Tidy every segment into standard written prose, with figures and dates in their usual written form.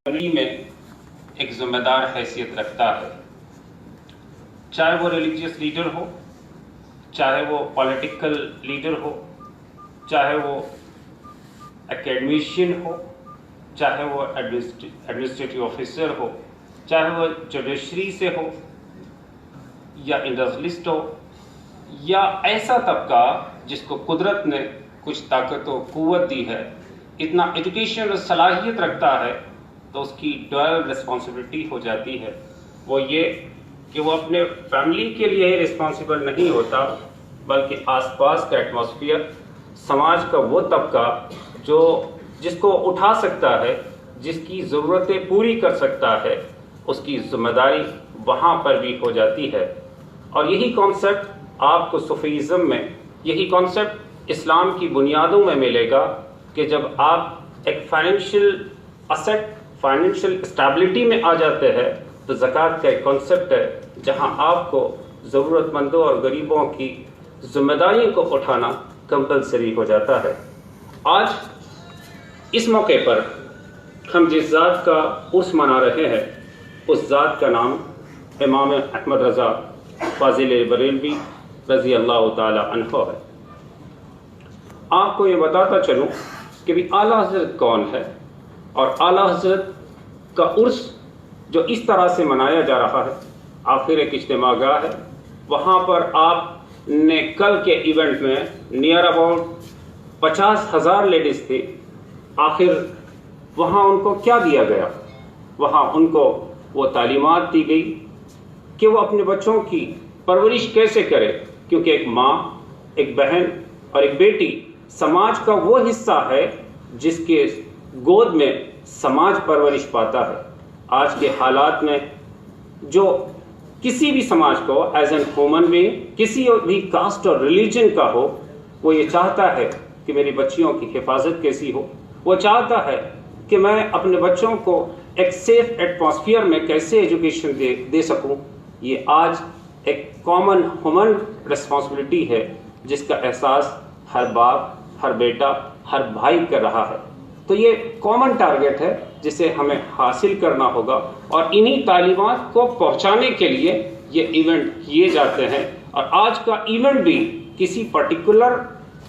Family में एक जिम्मेदार हैसियत रखता है, चाहे वो रिलीजियस लीडर हो, चाहे वो पॉलिटिकल लीडर हो, चाहे वो एकेडमिशियन हो, चाहे वो एडमिनिस्ट्रेटिव ऑफिसर हो, चाहे वो जुडिशरी से हो या इंडस्ट्रियलिस्ट हो, या ऐसा तबका जिसको कुदरत ने कुछ ताकत और कुव्वत दी है, इतना एजुकेशन और सलाहियत रखता है, तो उसकी डुअल रिस्पॉन्सिबिलिटी हो जाती है। वो ये कि वो अपने फैमिली के लिए ही रिस्पॉन्सिबल नहीं होता, बल्कि आसपास का एटमॉस्फेयर, समाज का वो तबका जो जिसको उठा सकता है, जिसकी ज़रूरतें पूरी कर सकता है, उसकी जिम्मेदारी वहाँ पर भी हो जाती है। और यही कॉन्सेप्ट आपको सूफीज़म में, यही कॉन्सेप्ट इस्लाम की बुनियादों में मिलेगा कि जब आप एक फाइनेंशियल असेट, फाइनेंशियल स्टेबिलिटी में आ जाते हैं, तो ज़कात का एक कॉन्सेप्ट है जहां आपको ज़रूरतमंदों और गरीबों की जिम्मेदारियों को उठाना कंपलसरी हो जाता है। आज इस मौके पर हम जिस ज़ात का उर्स मना रहे हैं, उस ज़ात का नाम इमाम अहमद रज़ा फाजिल बरेलवी रज़ी अल्लाह ताला अन्हु है। आपको ये बताता चलूँ कि भी आला हज़रत कौन है, और आला हज़रत का उर्स जो इस तरह से मनाया जा रहा है, आखिर एक इज्तिमागाह है, वहाँ पर आपने कल के इवेंट में नियर अबाउट 50,000 लेडीज़ थी। आखिर वहाँ उनको क्या दिया गया? वहाँ उनको वो तालीमात दी गई कि वो अपने बच्चों की परवरिश कैसे करे, क्योंकि एक माँ, एक बहन और एक बेटी समाज का वो हिस्सा है जिसके गोद में समाज परवरिश पाता है। आज के हालात में जो किसी भी समाज को एज एन ह्यूमन बीइंग, किसी भी कास्ट और रिलीजन का हो, वो ये चाहता है कि मेरी बच्चियों की हिफाजत कैसी हो, वो चाहता है कि मैं अपने बच्चों को एक सेफ एटमॉस्फेयर में कैसे एजुकेशन दे सकूं। ये आज एक कॉमन ह्यूमन रिस्पॉन्सिबिलिटी है जिसका एहसास हर बाप, हर बेटा, हर भाई कर रहा है। तो ये कॉमन टारगेट है जिसे हमें हासिल करना होगा, और इन्हीं तालीमात को पहुंचाने के लिए ये इवेंट किए जाते हैं। और आज का इवेंट भी किसी पर्टिकुलर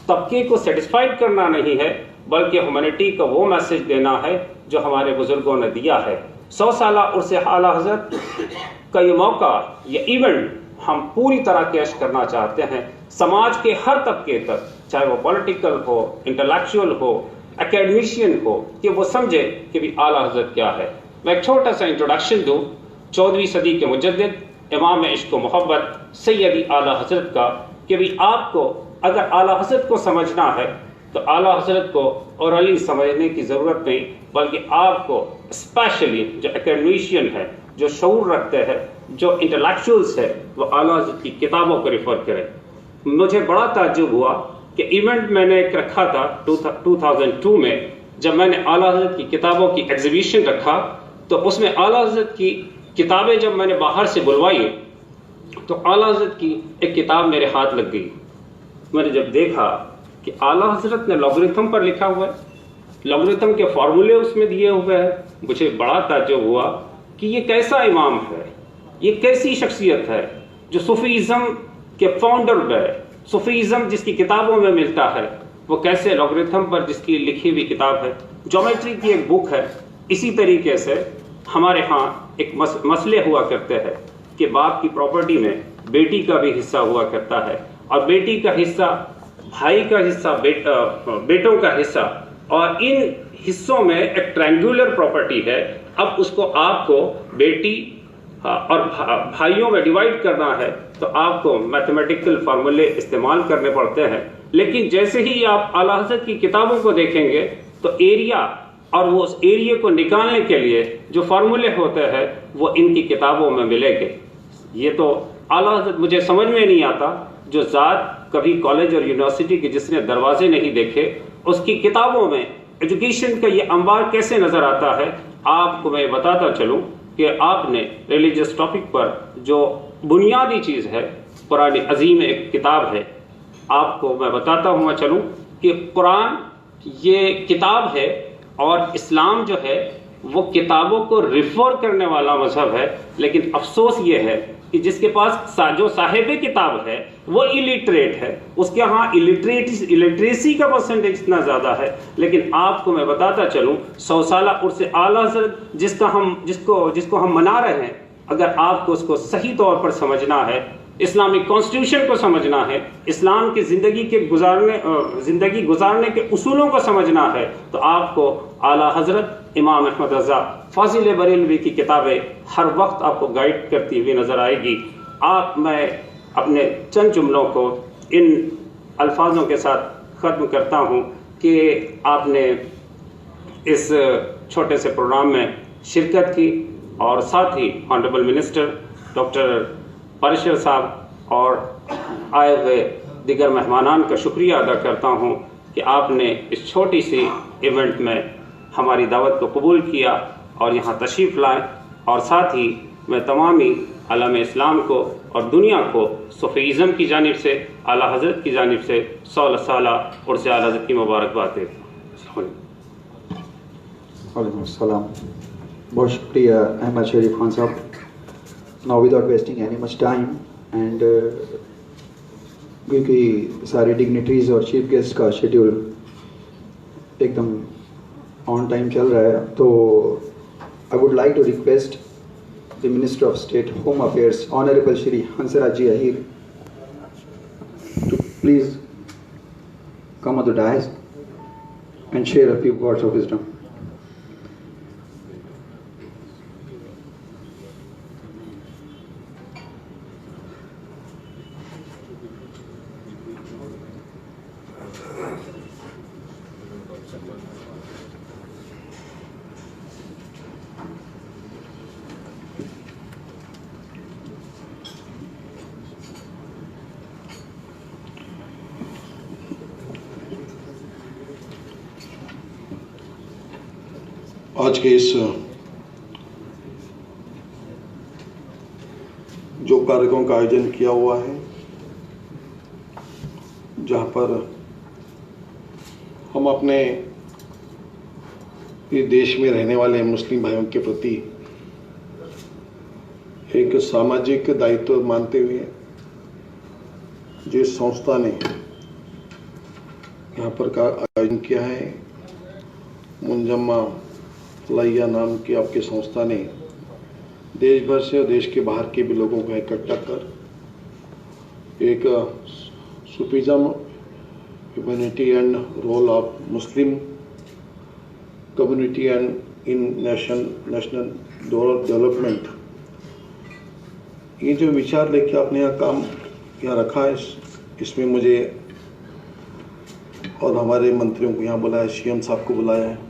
तबके को सेटिस्फाइड करना नहीं है, बल्कि ह्यूमैनिटी का वो मैसेज देना है जो हमारे बुजुर्गों ने दिया है। 100 साल उर्स आला हज़रत का ये मौका, ये इवेंट हम पूरी तरह कैश करना चाहते हैं समाज के हर तबके तक, चाहे वो पॉलिटिकल हो, इंटेलेक्चुअल हो, एकेडमिशियन हो, कि वो समझे कि भी आला हज़रत क्या है। मैं एक छोटा सा इंट्रोडक्शन दूँ 14वीं सदी के मुजद्दिद इमाम इश्क व मोहब्बत सैयदी आला हज़रत का, कि भी आपको अगर आला हज़रत को समझना है तो आला हज़रत को ओरली समझने की ज़रूरत नहीं, बल्कि आपको स्पेशली जो एकेडमिशियन है, जो शऊर रखते हैं, जो इंटेलेक्चुअल्स है, वो आला हज़रत की किताबों को रिफ़र करें। मुझे बड़ा ताज्जुब हुआ कि इवेंट मैंने एक रखा था 2002 में, जब मैंने आला हज़रत की किताबों की एग्जीबिशन रखा, तो उसमें आला हज़रत की किताबें जब मैंने बाहर से बुलवाई, तो आला हज़रत की एक किताब मेरे हाथ लग गई। मैंने जब देखा कि आला हज़रत ने लॉगरिथम पर लिखा हुआ है, लॉगरिथम के फार्मूले उसमें दिए हुए हैं, मुझे बड़ा ताज्जुब हुआ कि ये कैसा इमाम है, ये कैसी शख्सियत है जो सूफीज़म के फाउंडर है। सूफीज़म जिसकी किताबों में मिलता है, वो कैसे लॉगरिथम पर जिसकी लिखी हुई किताब है, ज्योमेट्री की एक बुक है। इसी तरीके से हमारे यहाँ एक मसले हुआ करते हैं कि बाप की प्रॉपर्टी में बेटी का भी हिस्सा हुआ करता है, और बेटी का हिस्सा, भाई का हिस्सा, बेटों का हिस्सा, और इन हिस्सों में एक ट्रायंगुलर प्रॉपर्टी है। अब उसको आपको बेटी और भाइयों में डिवाइड करना है, तो आपको मैथमेटिकल फार्मूले इस्तेमाल करने पड़ते हैं। लेकिन जैसे ही आप आला हज़रत की किताबों को देखेंगे, तो एरिया और वो उस एरिया को निकालने के लिए जो फार्मूले होते हैं, वो इनकी किताबों में मिलेंगे। ये तो आला हज़रत मुझे समझ में नहीं आता, जो ज़ात कभी कॉलेज और यूनिवर्सिटी के जिसने दरवाजे नहीं देखे, उसकी किताबों में एजुकेशन का ये अंबार कैसे नज़र आता है। आपको मैं बताता चलूँ कि आपने रिलीजियस टॉपिक पर जो बुनियादी चीज़ है, कुरान अजीम एक किताब है। आपको मैं बताता हुआ चलूँ कि कुरान ये किताब है, और इस्लाम जो है वो किताबों को रिफर करने वाला मजहब है, लेकिन अफसोस ये है कि जिसके पास जो साहिब किताब है वो इलिटरेट है, उसके यहाँ इलिटरेसी का परसेंटेज इतना ज़्यादा है। लेकिन आपको मैं बताता चलूँ 100 साल उर्स आला हज़रत जिसको हम मना रहे हैं, अगर आपको उसको सही तौर पर समझना है, इस्लामिक कॉन्स्टिट्यूशन को समझना है, इस्लाम की ज़िंदगी गुजारने के उसूलों को समझना है, तो आपको आला हज़रत इमाम अहमद रज़ा फाजिल बरेलवी की किताबें हर वक्त आपको गाइड करती हुई नज़र आएगी। मैं अपने चंद जुमलों को इन अल्फाजों के साथ ख़त्म करता हूँ कि आपने इस छोटे से प्रोग्राम में शिरकत की और साथ ही ऑनरेबल मिनिस्टर डॉक्टर पारिशर साहब और आए हुए दिगर मेहमानान का शुक्रिया अदा करता हूँ कि आपने इस छोटी सी इवेंट में हमारी दावत को कबूल किया और यहाँ तशरीफ़ लाए। और साथ ही मैं तमामी आलम इस्लाम को और दुनिया को सूफ़ीज़्म की जानिब से आला हज़रत की जानिब से 100 साल उर्स आला हज़रत की मुबारकबाद देता हूँ। वालेकुम अस्सलाम। बहुत शुक्रिया अहमद शरीफ खान साहब। Now without wasting any much time and क्योंकि सारे डिग्निटरीज और चीफ गेस्ट का शेड्यूल एकदम ऑन टाइम चल रहा है, तो I would like to request the minister of state home affairs honourable Shri Hansraj ji Ahir to please come on the dais and share a few words of wisdom. आज के इस जो कार्यक्रम का आयोजन किया हुआ है, जहाँ पर हम अपने इस देश में रहने वाले मुस्लिम भाइयों के प्रति एक सामाजिक दायित्व मानते हुए जिस संस्था ने यहाँ पर का आयोजन किया है, मुंजम्मा फलाहिया नाम की आपकी संस्था ने देश भर से और देश के बाहर के भी लोगों को इकट्ठा कर एक Sufism humanity and role of Muslim community and in national development, ये जो विचार लेके आपने यहाँ काम यहाँ रखा है, इसमें मुझे और हमारे मंत्रियों को यहाँ बुलाया, सीएम साहब को बुलाया है,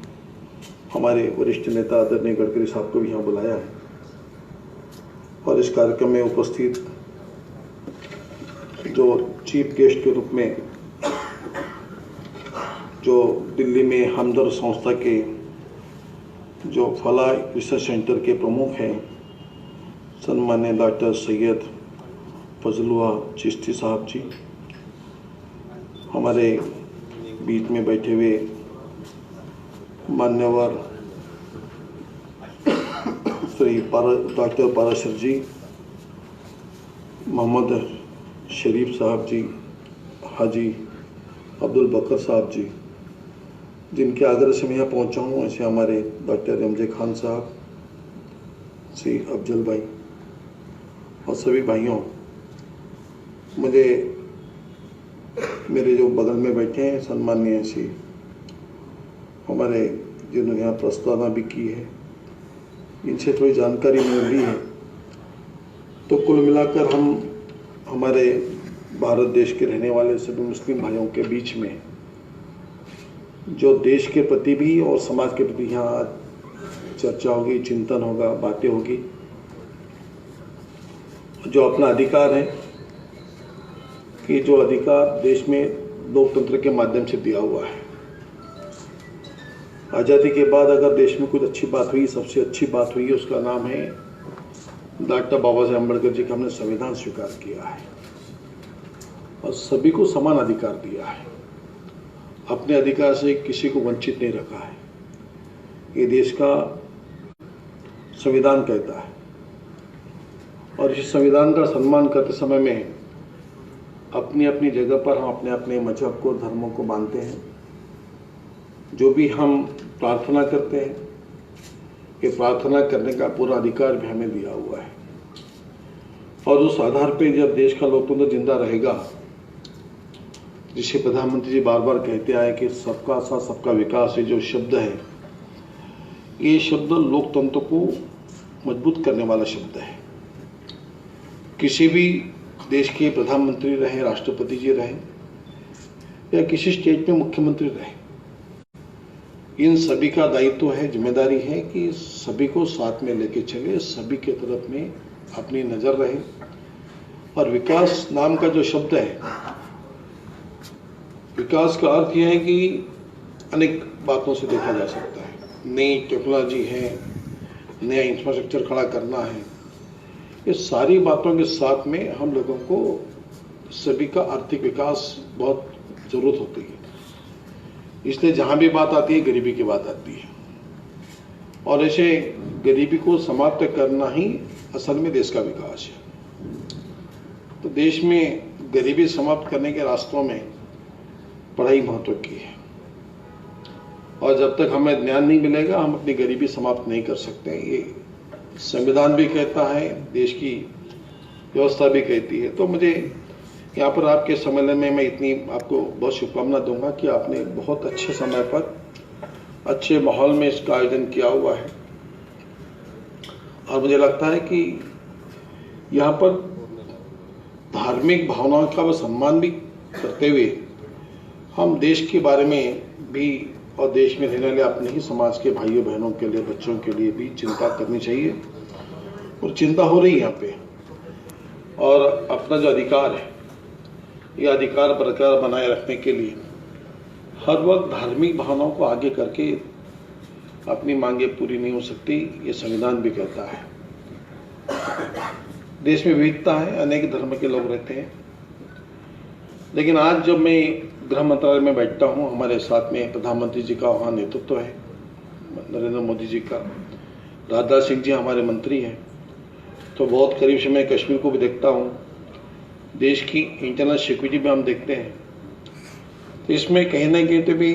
हमारे वरिष्ठ नेता आदरणीय गडकरी साहब को भी यहाँ बुलाया है, और इस कार्यक्रम में उपस्थित जो चीफ गेस्ट के रूप में जो दिल्ली में हमदर्द संस्था के जो फलाह रिसर्च सेंटर के प्रमुख हैं सन्मान्य डॉक्टर सैयद फजलुल्लाह चिश्ती साहब जी, हमारे बीच में बैठे हुए मान्यवर श्री डॉक्टर पाराशर जी, मोहम्मद शरीफ साहब जी, हाजी अब्दुल बकर साहब जी, जिनके आग्रह से मैं यहाँ पहुँचा हूँ, ऐसे हमारे डॉक्टर एमजे खान साहब, श्री अफजल भाई और सभी भाइयों, मुझे मेरे जो बगल में बैठे हैं सम्माननीय श्री हमारे जिन्होंने यहाँ प्रस्तावना भी की है, इनसे थोड़ी जानकारी मिल रही है। तो कुल मिलाकर हम हमारे भारत देश के रहने वाले सभी मुस्लिम भाइयों के बीच में जो देश के प्रति भी और समाज के प्रति यहाँ चर्चा होगी, चिंतन होगा, बातें होगी, जो अपना अधिकार है कि जो अधिकार देश में लोकतंत्र के माध्यम से दिया हुआ है। आज़ादी के बाद अगर देश में कुछ अच्छी बात हुई, सबसे अच्छी बात हुई है, उसका नाम है डॉक्टर बाबा साहेब अम्बेडकर जी का हमने संविधान स्वीकार किया है और सभी को समान अधिकार दिया है, अपने अधिकार से किसी को वंचित नहीं रखा है। ये देश का संविधान कहता है, और इस संविधान का सम्मान करते समय में अपनी अपनी जगह पर हम अपने अपने मजहब को, धर्मों को मानते हैं। जो भी हम प्रार्थना करते हैं, ये प्रार्थना करने का पूरा अधिकार भी हमें दिया हुआ है, और उस आधार पे जब देश का लोकतंत्र जिंदा रहेगा, जिसे प्रधानमंत्री जी बार बार कहते आए कि सबका साथ सबका विकास, ये जो शब्द है, ये शब्द लोकतंत्र को मजबूत करने वाला शब्द है। किसी भी देश के प्रधानमंत्री रहे, राष्ट्रपति जी रहे, या किसी स्टेट में मुख्यमंत्री रहे, इन सभी का दायित्व है, जिम्मेदारी है कि सभी को साथ में लेके चले, सभी के तरफ में अपनी नजर रहे। और विकास नाम का जो शब्द है, विकास का अर्थ यह है कि अनेक बातों से देखा जा सकता है। नई टेक्नोलॉजी है, नया इंफ्रास्ट्रक्चर खड़ा करना है, ये सारी बातों के साथ में हम लोगों को सभी का आर्थिक विकास बहुत जरूरत होती है। इसलिए जहां भी बात आती है, गरीबी की बात आती है, और ऐसे गरीबी को समाप्त करना ही असल में देश का विकास है। तो देश में गरीबी समाप्त करने के रास्तों में पढ़ाई महत्व की है, और जब तक हमें ज्ञान नहीं मिलेगा, हम अपनी गरीबी समाप्त नहीं कर सकते। ये संविधान भी कहता है, देश की व्यवस्था भी कहती है। तो मुझे यहाँ पर आपके सम्मेलन में मैं इतनी आपको बहुत शुभकामना दूंगा कि आपने बहुत अच्छे समय पर, अच्छे माहौल में इसका आयोजन किया हुआ है, और मुझे लगता है कि यहाँ पर धार्मिक भावनाओं का सम्मान भी करते हुए हम देश के बारे में भी, और देश में रहने वाले अपने ही समाज के भाइयों बहनों के लिए, बच्चों के लिए भी चिंता करनी चाहिए, और चिंता हो रही है यहाँ पे। और अपना जो अधिकार है, ये अधिकार बरकरार बनाए रखने के लिए हर वक्त धार्मिक भावनाओं को आगे करके अपनी मांगे पूरी नहीं हो सकती, ये संविधान भी कहता है। देश में विविधता है, अनेक धर्म के लोग रहते हैं, लेकिन आज जब मैं गृह मंत्रालय में बैठता हूँ, हमारे साथ में प्रधानमंत्री जी का वहाँ नेतृत्व है, नरेंद्र मोदी जी का, राजनाथ सिंह जी हमारे मंत्री हैं, तो बहुत करीब से मैं कश्मीर को भी देखता हूँ। देश की इंटरनल सिक्योरिटी में हम देखते हैं, तो इसमें कहीं ना कहीं तो भी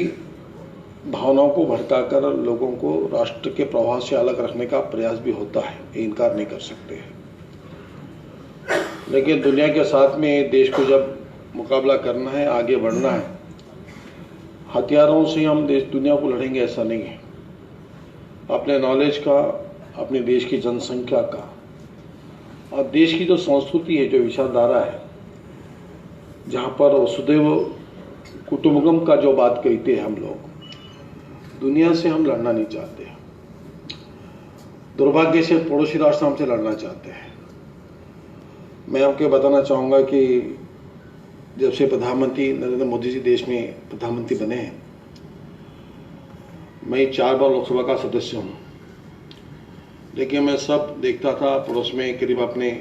भावनाओं को भड़काकर लोगों को राष्ट्र के प्रवाह से अलग रखने का प्रयास भी होता है, ये इनकार नहीं कर सकते हैं। लेकिन दुनिया के साथ में देश को जब मुकाबला करना है, आगे बढ़ना है, हथियारों से हम दुनिया को लड़ेंगे ऐसा नहीं है। अपने नॉलेज का, अपने देश की जनसंख्या का, और देश की जो संस्कृति है, जो विचारधारा है, जहाँ पर वसुधैव कुटुंबकम का जो बात कहते हैं हम लोग, दुनिया से हम लड़ना नहीं चाहते। दुर्भाग्य से पड़ोसी राष्ट्र हमसे लड़ना चाहते हैं। मैं आपको बताना चाहूँगा कि जब से प्रधानमंत्री नरेंद्र मोदी जी देश में प्रधानमंत्री बने हैं, मैं 4 बार लोकसभा का सदस्य हूँ, लेकिन मैं सब देखता था, पड़ोस में करीब अपने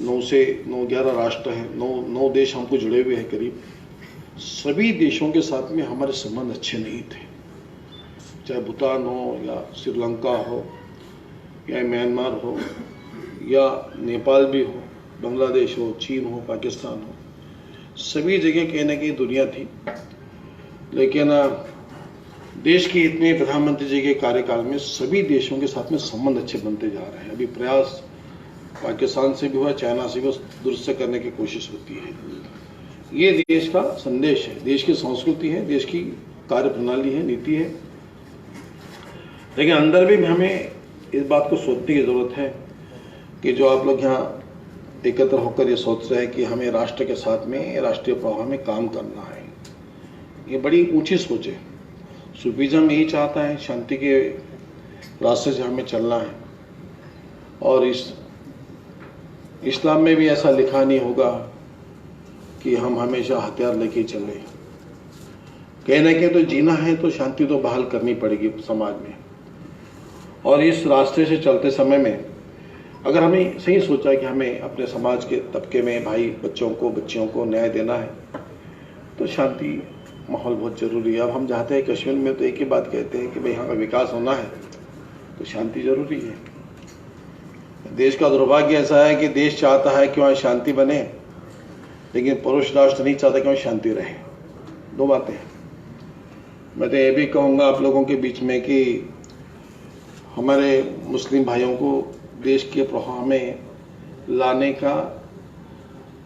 9 से 11 राष्ट्र हैं, 9 देश हमको जुड़े हुए हैं करीब। सभी देशों के साथ में हमारे संबंध अच्छे नहीं थे, चाहे भूटान हो, या श्रीलंका हो, या म्यांमार हो, या नेपाल भी हो, बांग्लादेश हो, चीन हो, पाकिस्तान हो, सभी जगह कहीं ना कहीं दुनिया थी। लेकिन देश के इतने प्रधानमंत्री जी के कार्यकाल में सभी देशों के साथ में संबंध अच्छे बनते जा रहे हैं। अभी प्रयास पाकिस्तान से भी हुआ, चाइना से भी दुरुस्त करने की कोशिश होती है। ये देश का संदेश है, देश की संस्कृति है, देश की कार्य प्रणाली है, नीति है। लेकिन अंदर भी हमें इस बात को सोचने की जरूरत है कि जो आप लोग यहाँ एकत्र होकर ये सोच रहे हैं कि हमें राष्ट्र के साथ में, राष्ट्रीय प्रवाह में काम करना है, ये बड़ी ऊंची सोच है। सूफीज़म यही चाहता है, शांति के रास्ते से हमें चलना है, और इस्लाम में भी ऐसा लिखा नहीं होगा कि हम हमेशा हथियार लेके चलें। कहने के तो जीना है तो शांति तो बहाल करनी पड़ेगी समाज में, और इस रास्ते से चलते समय में अगर हमें सही सोचा कि हमें अपने समाज के तबके में भाई बच्चों को, बच्चियों को न्याय देना है, तो शांति माहौल बहुत ज़रूरी है। अब हम चाहते हैं, कश्मीर में तो एक ही बात कहते हैं कि भाई यहाँ का विकास होना है, तो शांति जरूरी है। देश का दुर्भाग्य ऐसा है कि देश चाहता है कि वहाँ शांति बने, लेकिन पड़ोसी राष्ट्र नहीं चाहता कि वहाँ शांति रहे। दो बातें हैं। मैं तो ये भी कहूँगा आप लोगों के बीच में कि हमारे मुस्लिम भाइयों को देश के प्रवाह में लाने का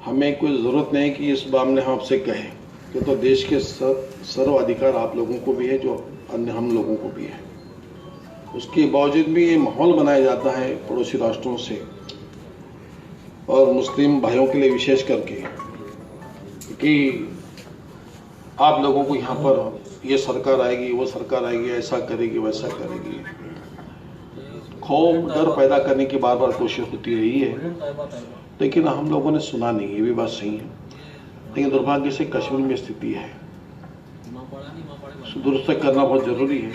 हमें कोई ज़रूरत नहीं कि इस मामले हम आपसे कहें, कि तो देश के सर्व अधिकार आप लोगों को भी है, जो अन्य हम लोगों को भी है। उसके बावजूद भी ये माहौल बनाया जाता है पड़ोसी राष्ट्रों से, और मुस्लिम भाइयों के लिए विशेष करके, कि आप लोगों को यहाँ पर ये सरकार आएगी, वो सरकार आएगी, ऐसा करेगी, वैसा करेगी, खौफ डर पैदा करने की बार बार कोशिश होती रही है, लेकिन हम लोगों ने सुना नहीं। ये भी बात सही है, लेकिन दुर्भाग्य से कश्मीर में स्थिति है, दुरुस्त करना बहुत जरूरी है।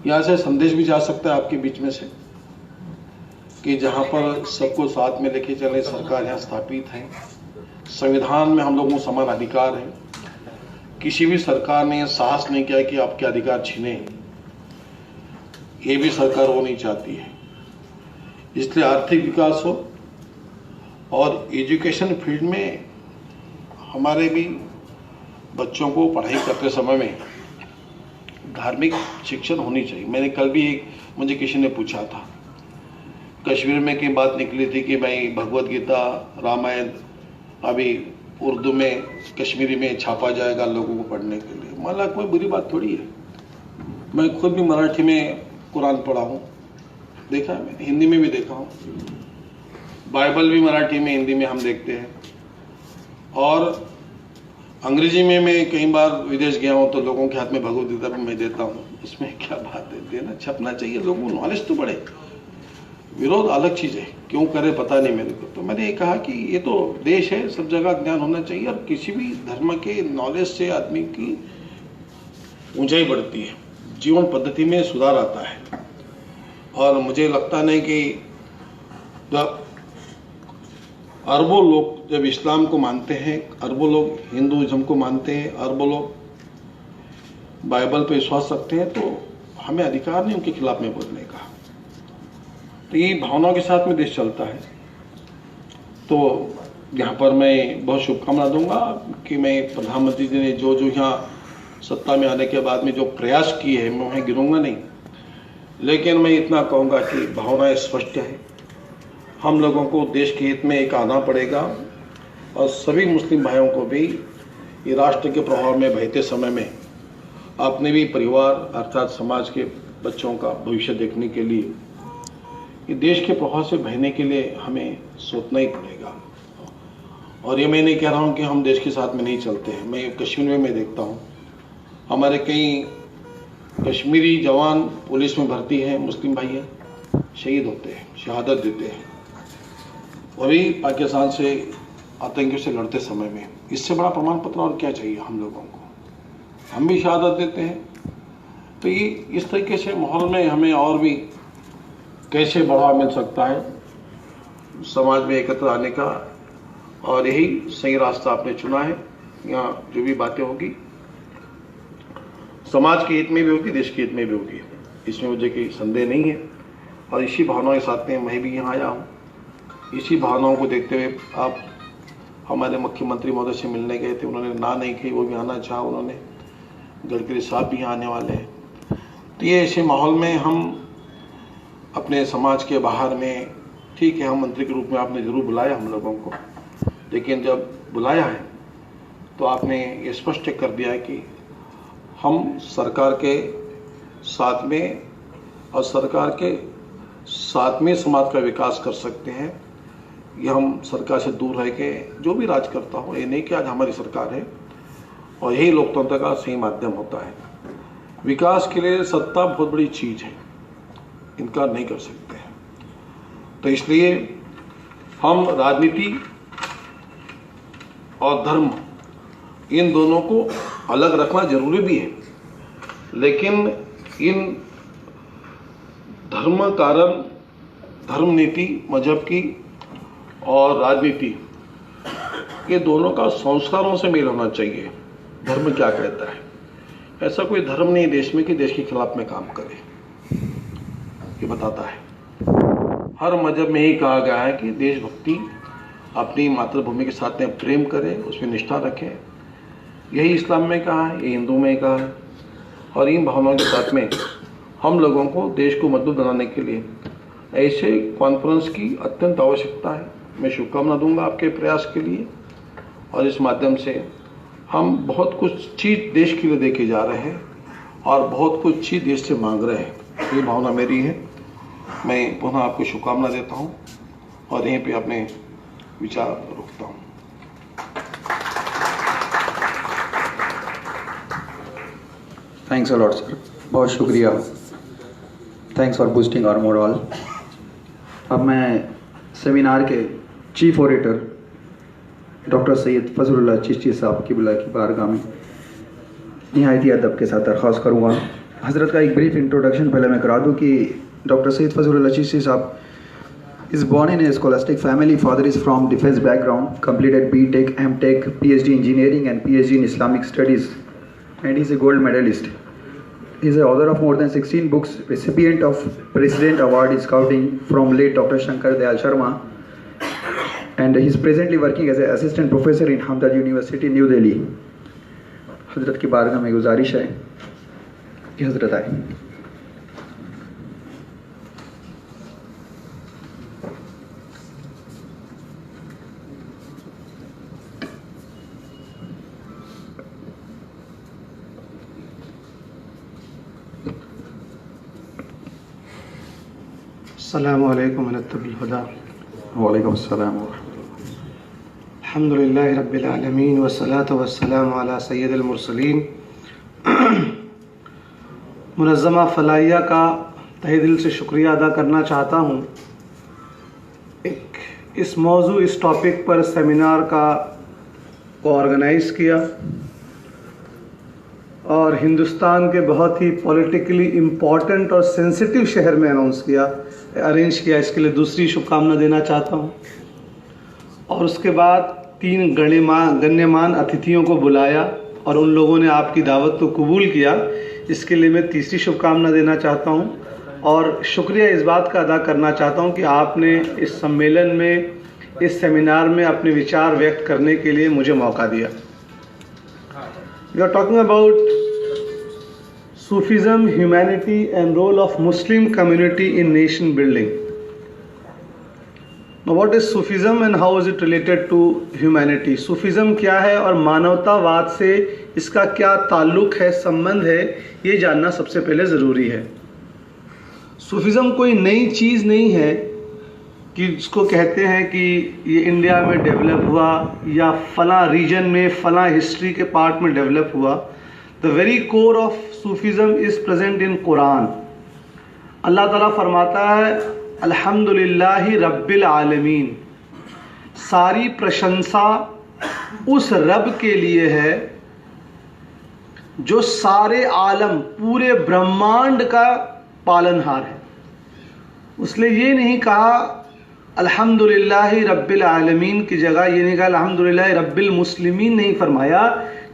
यहाँ से संदेश भी जा सकता है आपके बीच में से कि जहाँ पर सबको साथ में लेके चले, सरकार यहाँ स्थापित है, संविधान में हम लोगों को समान अधिकार है, किसी भी सरकार ने साहस नहीं किया कि आपके अधिकार छीने, ये भी सरकार वो नहीं चाहती है। इसलिए आर्थिक विकास हो और एजुकेशन फील्ड में हमारे भी बच्चों को पढ़ाई करते समय में धार्मिक शिक्षण होनी चाहिए। मैंने कल भी मुझे किसी ने पूछा था, कश्मीर में की बात निकली थी कि भाई भगवत गीता, रामायण अभी उर्दू में, कश्मीरी में छापा जाएगा लोगों को पढ़ने के लिए। माना कोई बुरी बात थोड़ी है। मैं खुद भी मराठी में कुरान पढ़ा हूँ, देखा है मैंने, हिंदी में भी देखा हूँ, बाइबल भी मराठी में, हिंदी में हम देखते हैं, और अंग्रेजी में मैं कई बार विदेश गया हूँ तो लोगों के हाथ में भगवत गीता भी मैं देता हूँ। इसमें क्या बात है, देना छपना चाहिए, लोगों को नॉलेज तो बढ़े। विरोध अलग चीज है, क्यों करे पता नहीं मेरे को। तो मैंने ये कहा कि ये तो देश है, सब जगह ज्ञान होना चाहिए, और किसी भी धर्म के नॉलेज से आदमी की ऊंचाई बढ़ती है, जीवन पद्धति में सुधार आता है। और मुझे लगता नहीं कि अरबों लोग जब इस्लाम को मानते हैं, अरबों लोग हिंदुइज्म को मानते हैं, अरबों लोग बाइबल पे विश्वास रखते हैं, तो हमें अधिकार नहीं उनके खिलाफ में बोलने का। तो ये भावनाओं के साथ में देश चलता है। तो यहाँ पर मैं बहुत शुभकामना दूंगा कि मैं प्रधानमंत्री जी ने जो यहाँ सत्ता में आने के बाद में जो प्रयास किए हैं, मैं वहीं गिरूंगा नहीं, लेकिन मैं इतना कहूँगा कि भावनाएं स्पष्ट है। हम लोगों को देश के हित में एक आना पड़ेगा, और सभी मुस्लिम भाइयों को भी ये राष्ट्र के प्रभाव में बहते समय में अपने भी परिवार अर्थात समाज के बच्चों का भविष्य देखने के लिए, ये देश के प्रभाव से बहने के लिए हमें सोचना ही पड़ेगा। और ये मैं नहीं कह रहा हूँ कि हम देश के साथ में नहीं चलते हैं। मैं कश्मीर में मैं देखता हूँ, हमारे कई कश्मीरी जवान पुलिस में भर्ती हैं, मुस्लिम भाई हैं, शहीद होते हैं, शहादत देते हैं, वही पाकिस्तान से आतंकियों से लड़ते समय में। इससे बड़ा प्रमाण पत्र और क्या चाहिए हम लोगों को, हम भी शहादत देते हैं। तो ये इस तरीके से माहौल में हमें और भी कैसे बढ़ावा मिल सकता है समाज में एकत्र आने का, और यही सही रास्ता आपने चुना है। यहाँ जो भी बातें होगी समाज के हित में भी होगी, देश के हित में भी होगी, इसमें मुझे कोई संदेह नहीं है। और इसी भावनाओं के साथ में मैं भी यहाँ आया हूँ। इसी भावनाओं को देखते हुए आप हमारे मुख्यमंत्री महोदय से मिलने गए थे, उन्होंने ना नहीं की, वो भी आना चाहा उन्होंने, गडकरी साहब भी यहाँ आने वाले हैं। तो ये ऐसे माहौल में हम अपने समाज के बाहर में, ठीक है, हम मंत्री के रूप में आपने जरूर बुलाया हम लोगों को, लेकिन जब बुलाया है तो आपने ये स्पष्ट कर दिया है कि हम सरकार के साथ में, और सरकार के साथ में समाज का विकास कर सकते हैं। ये हम सरकार से दूर रह के जो भी राज करता हो, ये नहीं कि आज हमारी सरकार है, और यही लोकतंत्र का सही माध्यम होता है। विकास के लिए सत्ता बहुत बड़ी चीज है, इनकार नहीं कर सकते हैं। तो इसलिए हम राजनीति और धर्म, इन दोनों को अलग रखना जरूरी भी है, लेकिन इन धर्म कारण, धर्म नीति, मजहब की और राजनीति, ये दोनों का संस्कारों से मेल होना चाहिए। धर्म क्या कहता है, ऐसा कोई धर्म नहीं देश में कि देश के खिलाफ में काम करे। ये बताता है। हर मजहब में ही कहा गया है कि देशभक्ति, अपनी मातृभूमि के साथ में प्रेम करें, उसमें निष्ठा रखें। यही इस्लाम में कहा है, ये हिंदू में कहा है। और इन भावनाओं के साथ में हम लोगों को देश को मजबूत बनाने के लिए ऐसे कॉन्फ्रेंस की अत्यंत आवश्यकता है। मैं शुभकामना दूंगा आपके प्रयास के लिए, और इस माध्यम से हम बहुत कुछ चीज़ देश के लिए देके जा रहे हैं और बहुत कुछ चीज़ देश से मांग रहे हैं। ये भावना मेरी है। मैं पुनः आपको शुभकामना देता हूँ और यहीं पे अपने विचार रोकता हूँ। थैंक्स अ लॉट सर, बहुत शुक्रिया। Thanks for boosting our morale. अब मैं सेमिनार के chief orator doctor Syed Fazlullah Chishti साहब की बारगाह में निहायती अदब के साथ दरख्वास्त करूँगा। हज़रत का एक ब्रीफ इंट्रोडक्शन पहले मैं करा दूँ कि डॉक्टर सैयद फजलुल्लाह चिश्ती साहब is born in a scholastic family. Father is from defense background, completed B.Tech, M.Tech, PhD engineering and PhD in Islamic studies, and he is a gold medalist. He is the author of more than 16 books, recipient of President Award in Scouting from late Dr. Shankar Dayal Sharma, and he is presently working as an assistant professor in Hamdard University, New Delhi. हजरत की बारगाह में गुजारिश है कि हजरत आए। अस्सलामु अलैकुम वरहमतुल्लाहि हुदा। वालेकुम अस्सलाम। अल्हम्दुलिल्लाहि रब्बिल आलमीन वस्सलातु वस्सलामु अला सय्यिदिल मुरसलीन। मुनज़्ज़मा फलाहिया का तहे दिल से शुक्रिया अदा करना चाहता हूँ। इस मौजू, इस टॉपिक पर सेमिनार को ऑर्गेनाइज़ किया और हिंदुस्तान के बहुत ही पॉलिटिकली इम्पॉर्टेंट और सेंसिटिव शहर में अनाउंस किया, अरेंज किया। इसके लिए दूसरी शुभकामना देना चाहता हूँ। और उसके बाद 3 गण्यमान अतिथियों को बुलाया और उन लोगों ने आपकी दावत को कबूल किया। इसके लिए मैं तीसरी शुभकामना देना चाहता हूँ और शुक्रिया इस बात का अदा करना चाहता हूँ कि आपने इस सम्मेलन में, इस सेमिनार में अपने विचार व्यक्त करने के लिए मुझे मौका दिया। We are talking about Sufism, humanity and role of Muslim community in nation building. Now what is Sufism and how is it related to humanity? Sufism क्या है और मानवतावाद से इसका क्या ताल्लुक है, संबंध है, ये जानना सबसे पहले ज़रूरी है। सूफिज़म कोई नई चीज़ नहीं है कि इसको कहते हैं कि ये इंडिया में डेवलप हुआ या फ़लाँ रीजन में फ़लाँ हिस्ट्री के पार्ट में डेवलप हुआ। The very core of Sufism is present in Quran. अल्लाह ताला फरमाता है अल्हम्दुलिल्लाहि रब्बिल आलमीन, सारी प्रशंसा उस रब के लिए है जो सारे आलम, पूरे ब्रह्मांड का पालनहार है। उसने ये नहीं कहा अल्हम्दुलिल्लाहि रब्बिल आलमीन की जगह ये नहीं कहा अल्हम्दुलिल्लाहि रब्बिल मुस्लिमीन, नहीं फरमाया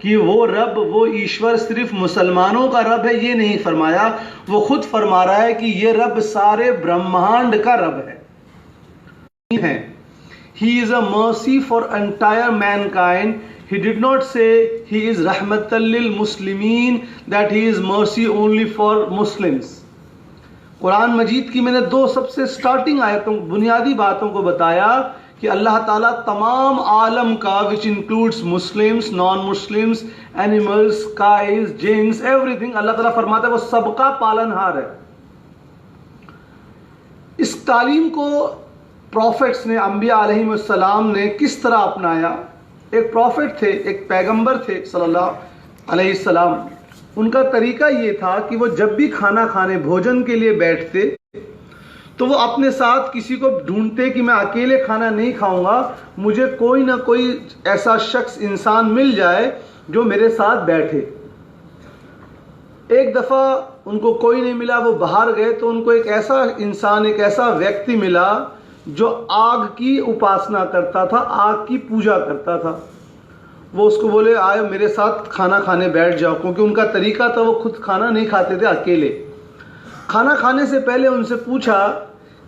कि वो रब, वो ईश्वर सिर्फ मुसलमानों का रब है, ये नहीं फरमाया। वो खुद फरमा रहा है कि ये रब सारे ब्रह्मांड का रब है। He is a mercy for entire mankind. He did not say he is rahmatan lil muslimin, that he is mercy only for Muslims. Quran मजीद की मैंने 2 सबसे स्टार्टिंग आयतों, बुनियादी बातों को बताया कि अल्लाह ताला तमाम आलम का, which includes Muslims, non Muslims, animals, skies, jinns, everything, अल्लाह ताला फरमाता है वो सबका पालनहार है। इस तालीम को प्रॉफिट्स ने, अंबिया अलैहिमुस्सलाम ने किस तरह अपनाया। एक प्रॉफिट थे, एक पैगंबर थे सल्लल्लाहु अलैहि वसल्लम। उनका तरीका ये था कि वो जब भी खाना खाने, भोजन के लिए बैठते तो वो अपने साथ किसी को ढूंढते कि मैं अकेले खाना नहीं खाऊंगा, मुझे कोई ना कोई ऐसा शख्स, इंसान मिल जाए जो मेरे साथ बैठे। एक दफ़ा उनको कोई नहीं मिला, वो बाहर गए तो उनको एक ऐसा इंसान, एक ऐसा व्यक्ति मिला जो आग की उपासना करता था, आग की पूजा करता था। वो उसको बोले आए मेरे साथ खाना खाने बैठ जाओ, क्योंकि उनका तरीका था, वो खुद खाना नहीं खाते थे अकेले। खाना खाने से पहले उनसे पूछा,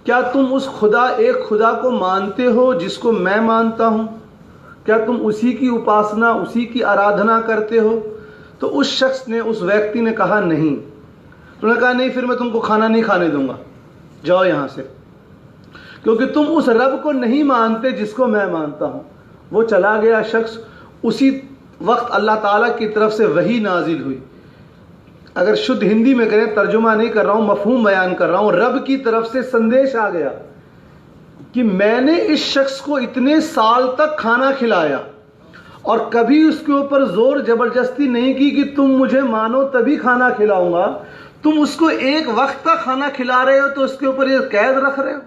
क्या तुम उस एक खुदा को मानते हो जिसको मैं मानता हूँ? क्या तुम उसी की उपासना, उसी की आराधना करते हो? तो उस शख्स ने, उस व्यक्ति ने कहा नहीं। तो उन्होंने कहा नहीं, फिर मैं तुमको खाना नहीं खाने दूंगा, जाओ यहाँ से, क्योंकि तुम उस रब को नहीं मानते जिसको मैं मानता हूँ। वो चला गया शख्स। उसी वक्त अल्लाह ताला की तरफ से वही नाजिल हुई। अगर शुद्ध हिंदी में करें, तर्जुमा नहीं कर रहा हूँ, मफहूम बयान कर रहा हूँ, रब की तरफ से संदेश आ गया कि मैंने इस शख्स को इतने साल तक खाना खिलाया और कभी उसके ऊपर जोर जबरदस्ती नहीं की कि तुम मुझे मानो तभी खाना खिलाऊंगा। तुम उसको एक वक्त का खाना खिला रहे हो तो उसके ऊपर ये कैद रख रहे हो।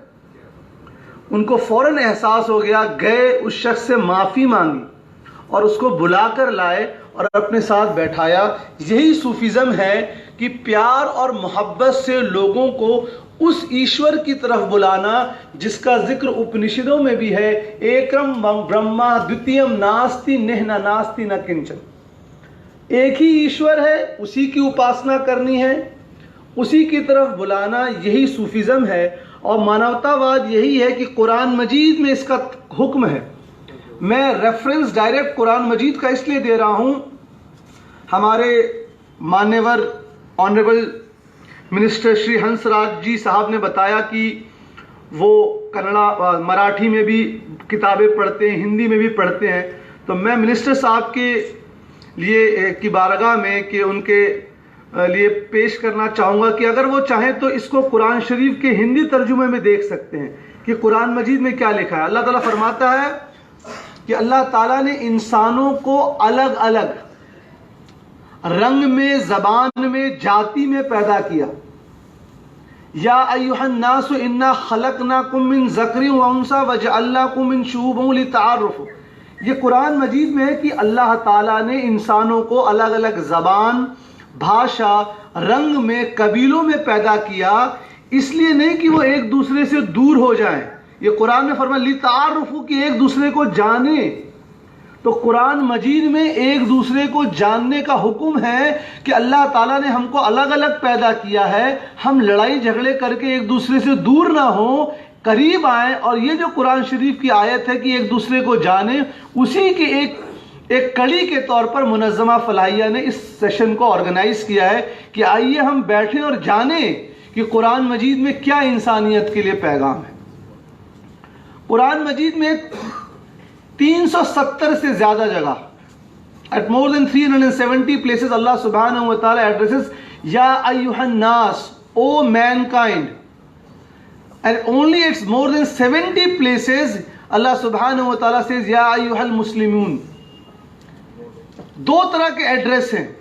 उनको फौरन एहसास हो गया, गए उस शख्स से माफ़ी मांगी और उसको बुलाकर लाए और अपने साथ बैठाया। यही सूफिज़म है कि प्यार और मोहब्बत से लोगों को उस ईश्वर की तरफ बुलाना जिसका जिक्र उपनिषदों में भी है, एकम ब्रह्मा द्वितीयम नास्ति नेह नास्ति न किंचन। एक ही ईश्वर है, उसी की उपासना करनी है, उसी की तरफ बुलाना, यही सूफिज़म है। और मानवतावाद यही है कि कुरान मजीद में इसका हुक्म है। मैं रेफरेंस डायरेक्ट कुरान मजीद का इसलिए दे रहा हूँ, हमारे मान्यवर ऑनरेबल मिनिस्टर श्री हंसराज जी साहब ने बताया कि वो कन्नड़ा, मराठी में भी किताबें पढ़ते हैं, हिंदी में भी पढ़ते हैं। तो मैं मिनिस्टर साहब के लिए की बारगाह में कि उनके लिए पेश करना चाहूँगा कि अगर वो चाहें तो इसको कुरान शरीफ के हिंदी तर्जुमे में देख सकते हैं कि कुरान मजीद में क्या लिखा है। अल्लाह ताला फरमाता है कि अल्लाह ताला ने इंसानों को अलग अलग रंग में, ज़बान में, जाति में पैदा किया। या अय्युहन नासु इन्ना खलकनाकुम मिन ज़करिन व उन्सा वजअलनाकुम मिन शुऊबन लितआरुफू। ये कुरान मजीद में है कि अल्लाह ताला ने इंसानों को अलग अलग ज़बान, भाषा, रंग में, कबीलों में पैदा किया, इसलिए नहीं कि वो एक दूसरे से दूर हो जाएं। ये कुरान में फरमाया लितआरुफू कि एक दूसरे को जाने। तो कुरान मजीद में एक दूसरे को जानने का हुक्म है कि अल्लाह ताला ने हमको अलग अलग पैदा किया है। हम लड़ाई झगड़े करके एक दूसरे से दूर ना हो, करीब आए। और ये जो कुरान शरीफ की आयत है कि एक दूसरे को जाने, उसी की एक कड़ी के तौर पर मुनज़्ज़मा फलाहिया ने इस सेशन को ऑर्गेनाइज किया है कि आइए हम बैठें और जानें कि कुरान मजीद में क्या इंसानियत के लिए पैगाम है। कुरान मजीद में 370 से ज़्यादा जगह, at more than 370 places, Allah subhanahu wa ta'ala addresses Ya ayyuhan nas, O mankind. And only it's more than 70 places Allah subhanahu wa ta'ala says Ya ayyuhal muslimun. दो तरह के एड्रेस हैं,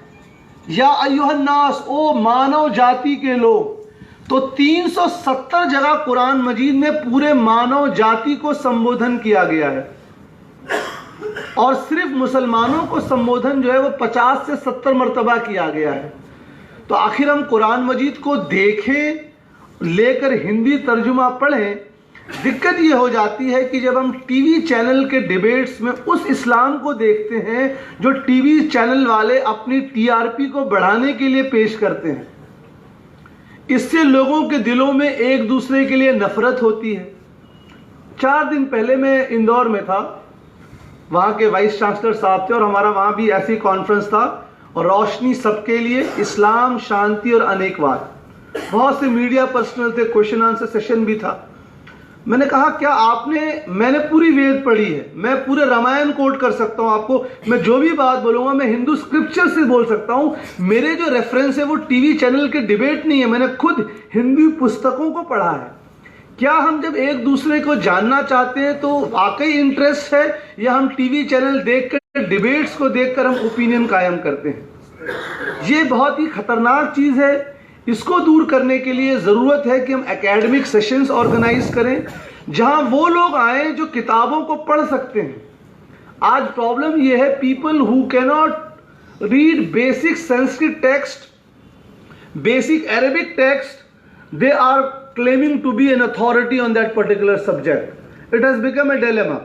या अय्युहन नास, ओ मानव जाति के लोग। तो 370 जगह कुरान मजीद में पूरे मानव जाति को संबोधन किया गया है। और सिर्फ मुसलमानों को संबोधन जो है वो 50 से 70 मरतबा किया गया है। तो आखिर हम कुरान मजीद को देखें, लेकर हिंदी तर्जुमा पढ़ें। दिक्कत ये हो जाती है कि जब हम टीवी चैनल के डिबेट्स में उस इस्लाम को देखते हैं जो टीवी चैनल वाले अपनी टीआरपी को बढ़ाने के लिए पेश करते हैं, इससे लोगों के दिलों में एक दूसरे के लिए नफरत होती है। 4 दिन पहले मैं इंदौर में था, वहाँ के वाइस चांसलर साहब थे और हमारा वहाँ भी ऐसी कॉन्फ्रेंस था, और रोशनी सबके लिए, इस्लाम, शांति और अनेकवाद। बहुत से मीडिया पर्सनल थे, क्वेश्चन आंसर सेशन भी था। मैंने कहा क्या मैंने पूरी वेद पढ़ी है, मैं पूरे रामायण कोट कर सकता हूँ आपको, मैं जो भी बात बोलूँगा मैं हिंदू स्क्रिप्चर से बोल सकता हूँ। मेरे जो रेफरेंस है वो टीवी चैनल के डिबेट नहीं है, मैंने खुद हिंदी पुस्तकों को पढ़ा है। क्या हम जब एक दूसरे को जानना चाहते हैं तो वाकई इंटरेस्ट है, या हम टीवी चैनल देखकर, डिबेट्स को देखकर हम ओपिनियन कायम करते हैं? ये बहुत ही खतरनाक चीज़ है। इसको दूर करने के लिए ज़रूरत है कि हम एकेडमिक सेशंस ऑर्गेनाइज करें जहां वो लोग आए जो किताबों को पढ़ सकते हैं। आज प्रॉब्लम ये है, people who can not read basic Sanskrit text, basic Arabic text, they are claiming to be an authority on that particular subject. It has become a dilemma.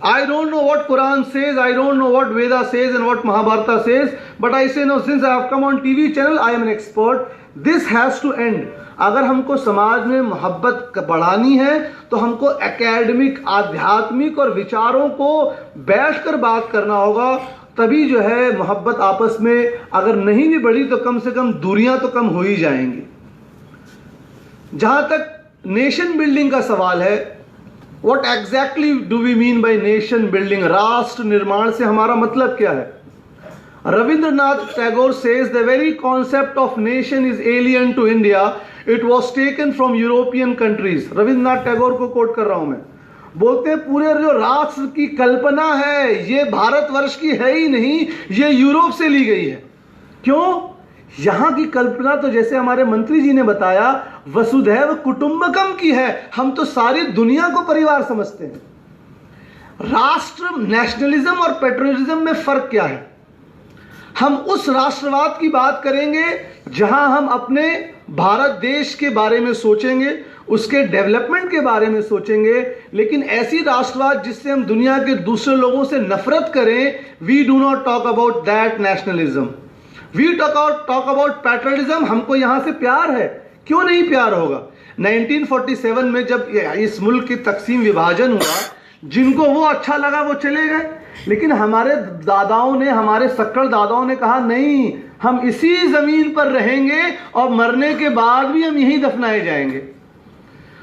I don't know what Quran says, I don't know what Veda says and what Mahabharata says, but I say no, since I have come on TV channel, I am an expert. This has to end. अगर हमको समाज में मोहब्बत बढ़ानी है तो हमको academic, आध्यात्मिक और विचारों को बैठकर बात करना होगा, तभी जो है मोहब्बत आपस में अगर नहीं भी बढ़ी तो कम से कम दूरियां तो कम हो ही जाएंगी। जहां तक नेशन बिल्डिंग का सवाल है, what exactly do we mean by nation building? राष्ट्र निर्माण से हमारा मतलब क्या है? Rabindranath Tagore says the very concept of nation is alien to India, it was taken from European countries. Rabindranath Tagore को कोट कर रहा हूं मैं। बोलते हैं पूरे जो राष्ट्र की कल्पना है ये भारतवर्ष की है ही नहीं, ये यूरोप से ली गई है। क्यों? यहां की कल्पना तो जैसे हमारे मंत्री जी ने बताया वसुधैव कुटुंबकम की है। हम तो सारी दुनिया को परिवार समझते हैं। राष्ट्र, नेशनलिज्म और पेट्रियटिज्म में फर्क क्या है? हम उस राष्ट्रवाद की बात करेंगे जहां हम अपने भारत देश के बारे में सोचेंगे, उसके डेवलपमेंट के बारे में सोचेंगे, लेकिन ऐसी राष्ट्रवाद जिससे हम दुनिया के दूसरे लोगों से नफरत करें, we do not talk about that nationalism, we talk about patriotism. हमको यहां से प्यार है, क्यों नहीं प्यार होगा? 1947 में जब इस मुल्क की तकसीम, विभाजन हुआ, जिनको वो अच्छा लगा वो चले गए, लेकिन हमारे दादाओं ने, हमारे सक्कड़ दादाओं ने कहा नहीं, हम इसी जमीन पर रहेंगे और मरने के बाद भी हम यहीं दफनाए जाएंगे।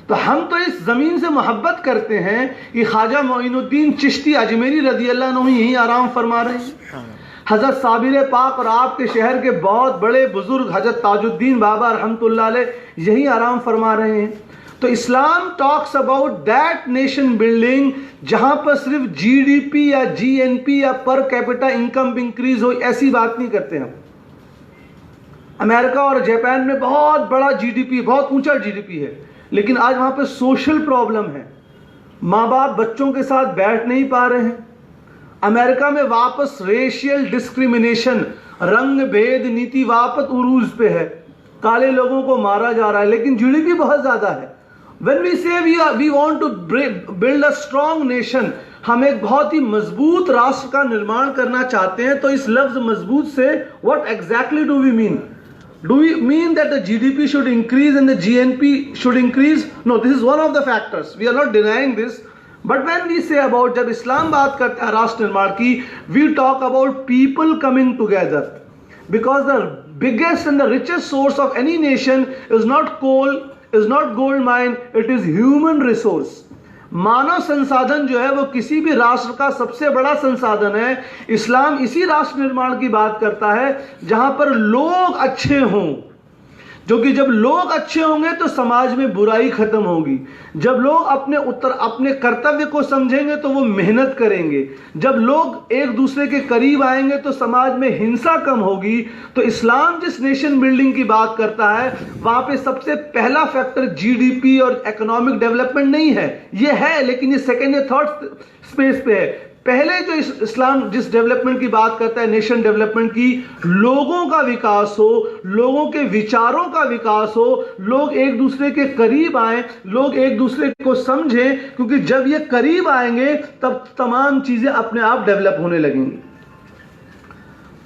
तो हम तो इस जमीन से मोहब्बत करते हैं कि ख्वाजा मोइनुद्दीन चिश्ती अजमेरी रज़ी अल्लाह अन्हु यहीं आराम फरमा रहे हैं। हजरत साबिर पाक और आपके शहर के बहुत बड़े बुजुर्ग हजरत ताजुद्दीन बाबा रहमतुल्लाह अलैह यहीं आराम फरमा रहे हैं। तो Islam talks about that nation building जहां पर सिर्फ जीडीपी या जीएनपी या पर कैपिटा इनकम इंक्रीज हो, ऐसी बात नहीं करते हम। अमेरिका और जापान में बहुत बड़ा जीडीपी, बहुत ऊंचा जीडीपी है, लेकिन आज वहां पे सोशल प्रॉब्लम है। माँ बाप बच्चों के साथ बैठ नहीं पा रहे हैं। अमेरिका में वापस रेशियल डिस्क्रिमिनेशन, रंग भेद नीति वापस उरूज पे है। काले लोगों को मारा जा रहा है, लेकिन जीडीपी बहुत ज्यादा है। When we say we want to build a strong nation, हम एक बहुत ही मजबूत राष्ट्र का निर्माण करना चाहते हैं, तो इस लफ्ज मजबूत से what exactly do we mean? Do we mean that the GDP should increase and the GNP should increase? No, this is one of the factors. We are not denying this. But when we say about, जब इस्लाम बात करता है राष्ट्र निर्माण की, we talk about people coming together. Because the biggest and the richest source of any nation is not coal, is not gold mine, it is human resource. मानव संसाधन जो है वो किसी भी राष्ट्र का सबसे बड़ा संसाधन है। इस्लाम इसी राष्ट्र निर्माण की बात करता है जहां पर लोग अच्छे हों, क्योंकि जब लोग अच्छे होंगे तो समाज में बुराई खत्म होगी। जब लोग अपने कर्तव्य को समझेंगे तो वो मेहनत करेंगे। जब लोग एक दूसरे के करीब आएंगे तो समाज में हिंसा कम होगी। तो इस्लाम जिस नेशन बिल्डिंग की बात करता है वहां पे सबसे पहला फैक्टर जीडीपी और इकोनॉमिक डेवलपमेंट नहीं है, ये है, लेकिन ये सेकेंड या थर्ड स्पेस पे है। पहले जो इस्लाम जिस डेवलपमेंट की बात करता है, नेशन डेवलपमेंट की, लोगों का विकास हो, लोगों के विचारों का विकास हो, लोग एक दूसरे के करीब आए, लोग एक दूसरे को समझें, क्योंकि जब ये करीब आएंगे तब तमाम चीजें अपने आप डेवलप होने लगेंगी।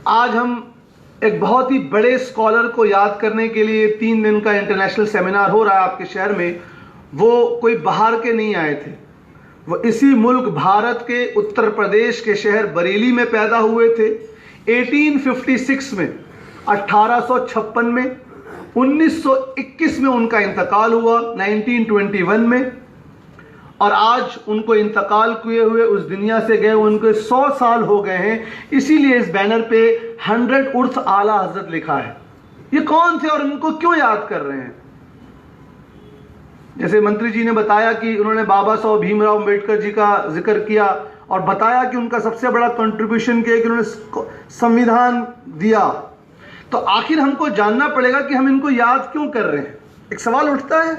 आज हम एक बहुत ही बड़े स्कॉलर को याद करने के लिए 3 दिन का इंटरनेशनल सेमिनार हो रहा है आपके शहर में। वो कोई बाहर के नहीं आए थे, वो इसी मुल्क भारत के उत्तर प्रदेश के शहर बरेली में पैदा हुए थे। 1856 में, 1856 में, 1921 में उनका इंतकाल हुआ, 1921 में, और आज उनको इंतकाल किए हुए उस दुनिया से गए उनको 100 साल हो गए हैं। इसीलिए इस बैनर पे 100 उर्थ आला हजरत लिखा है। ये कौन थे और इनको क्यों याद कर रहे हैं? जैसे मंत्री जी ने बताया कि उन्होंने बाबा साहब भीमराव अम्बेडकर जी का जिक्र किया और बताया कि उनका सबसे बड़ा कंट्रीब्यूशन किया कि उन्होंने संविधान दिया। तो आखिर हमको जानना पड़ेगा कि हम इनको याद क्यों कर रहे हैं। एक सवाल उठता है,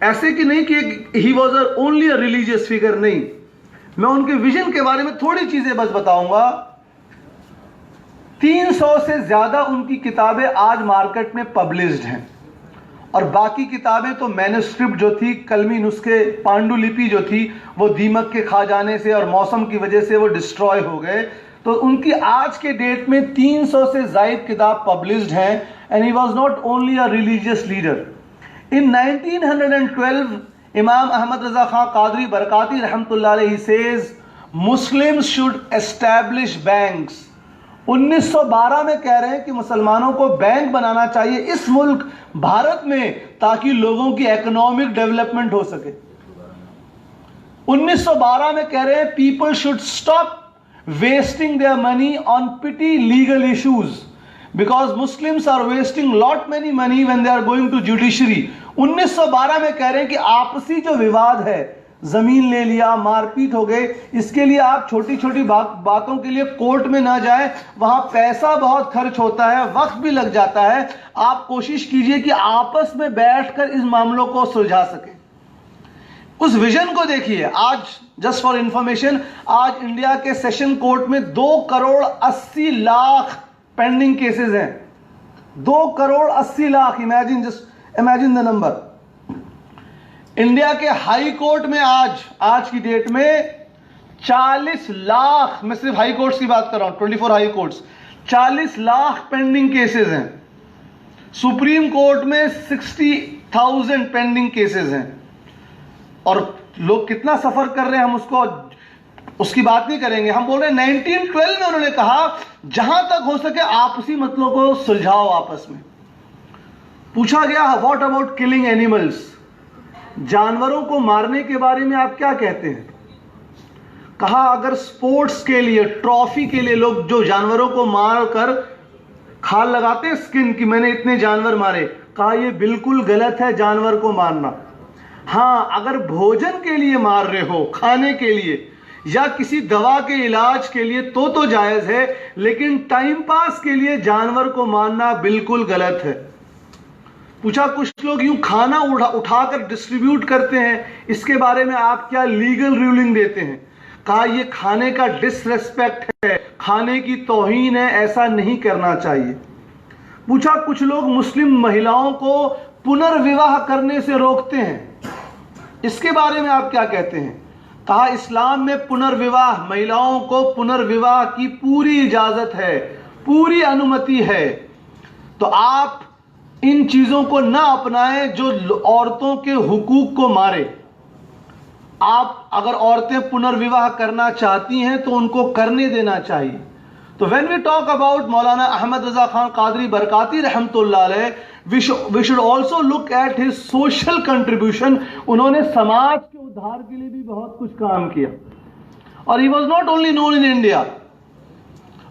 ऐसे कि नहीं कि he was only a religious figure, नहीं। मैं उनके विजन के बारे में थोड़ी चीजें बस बताऊंगा। 300 से ज्यादा उनकी किताबें आज मार्केट में पब्लिश्ड हैं, और बाकी किताबें तो मैन्युस्क्रिप्ट जो थी, कलमी नुस्खे, पांडुलिपि जो थी, वो दीमक के खा जाने से और मौसम की वजह से वो डिस्ट्रॉय हो गए। तो उनकी आज के डेट में 300 से ज़ायद किताब पब्लिश्ड हैं, and he was not only a religious leader. In 1912 Imam Ahmad Raza Khan Qadri Barkati रहमतुल्लाह अलैहि says Muslims should establish banks. 1912 में कह रहे हैं कि मुसलमानों को बैंक बनाना चाहिए इस मुल्क भारत में, ताकि लोगों की इकोनॉमिक डेवलपमेंट हो सके। 1912 में कह रहे हैं people should stop wasting their money on petty legal issues because Muslims are wasting lot many money when they are going to judiciary। 1912 में कह रहे हैं कि आपसी जो विवाद है, जमीन ले लिया, मारपीट हो गए, इसके लिए आप छोटी छोटी बातों के लिए कोर्ट में ना जाएं, वहां पैसा बहुत खर्च होता है, वक्त भी लग जाता है। आप कोशिश कीजिए कि आपस में बैठकर इस मामलों को सुलझा सके। उस विजन को देखिए। आज जस्ट फॉर इंफॉर्मेशन, आज इंडिया के सेशन कोर्ट में 2 करोड़ 80 लाख पेंडिंग केसेस हैं। 2 crore 80 lakh, imagine the number. India के हाई कोर्ट में आज की डेट में 40 लाख, मैं सिर्फ हाई कोर्ट्स की बात कर रहा हूं, 24 high courts, 40 lakh pending cases हैं। सुप्रीम कोर्ट में 60,000 पेंडिंग केसेस हैं। और लोग कितना सफर कर रहे हैं हम उसकी बात नहीं करेंगे। हम बोल रहे हैं 1912 में उन्होंने कहा जहां तक हो सके आपसी मसलों को सुलझाओ आपस में। पूछा गया व्हाट अबाउट किलिंग एनिमल्स, जानवरों को मारने के बारे में आप क्या कहते हैं? कहा अगर स्पोर्ट्स के लिए, ट्रॉफी के लिए लोग जो जानवरों को मार कर खाल लगाते हैं स्किन की, मैंने इतने जानवर मारे, कहा यह बिल्कुल गलत है जानवर को मारना। हाँ, अगर भोजन के लिए मार रहे हो, खाने के लिए या किसी दवा के इलाज के लिए तो जायज है, लेकिन टाइम पास के लिए जानवर को मारना बिल्कुल गलत है। पूछा कुछ लोग यूं खाना उठाकर डिस्ट्रीब्यूट करते हैं, इसके बारे में आप क्या लीगल रूलिंग देते हैं? कहा यह खाने का डिसरेस्पेक्ट है, खाने की तौहीन है, ऐसा नहीं करना चाहिए। पूछा कुछ लोग मुस्लिम महिलाओं को पुनर्विवाह करने से रोकते हैं, इसके बारे में आप क्या कहते हैं? कहा इस्लाम में पुनर्विवाह, महिलाओं को पुनर्विवाह की पूरी इजाजत है, पूरी अनुमति है। तो आप इन चीजों को ना अपनाएं जो औरतों के हुकूक को मारे। आप अगर औरतें पुनर्विवाह करना चाहती हैं तो उनको करने देना चाहिए। तो व्हेन वी टॉक अबाउट मौलाना अहमद रजा खान कादरी बरकाती रहमतुल्लाह अलैह, we should also look at his social contribution। उन्होंने समाज के उद्धार के लिए भी बहुत कुछ काम किया। और he was not only known in India,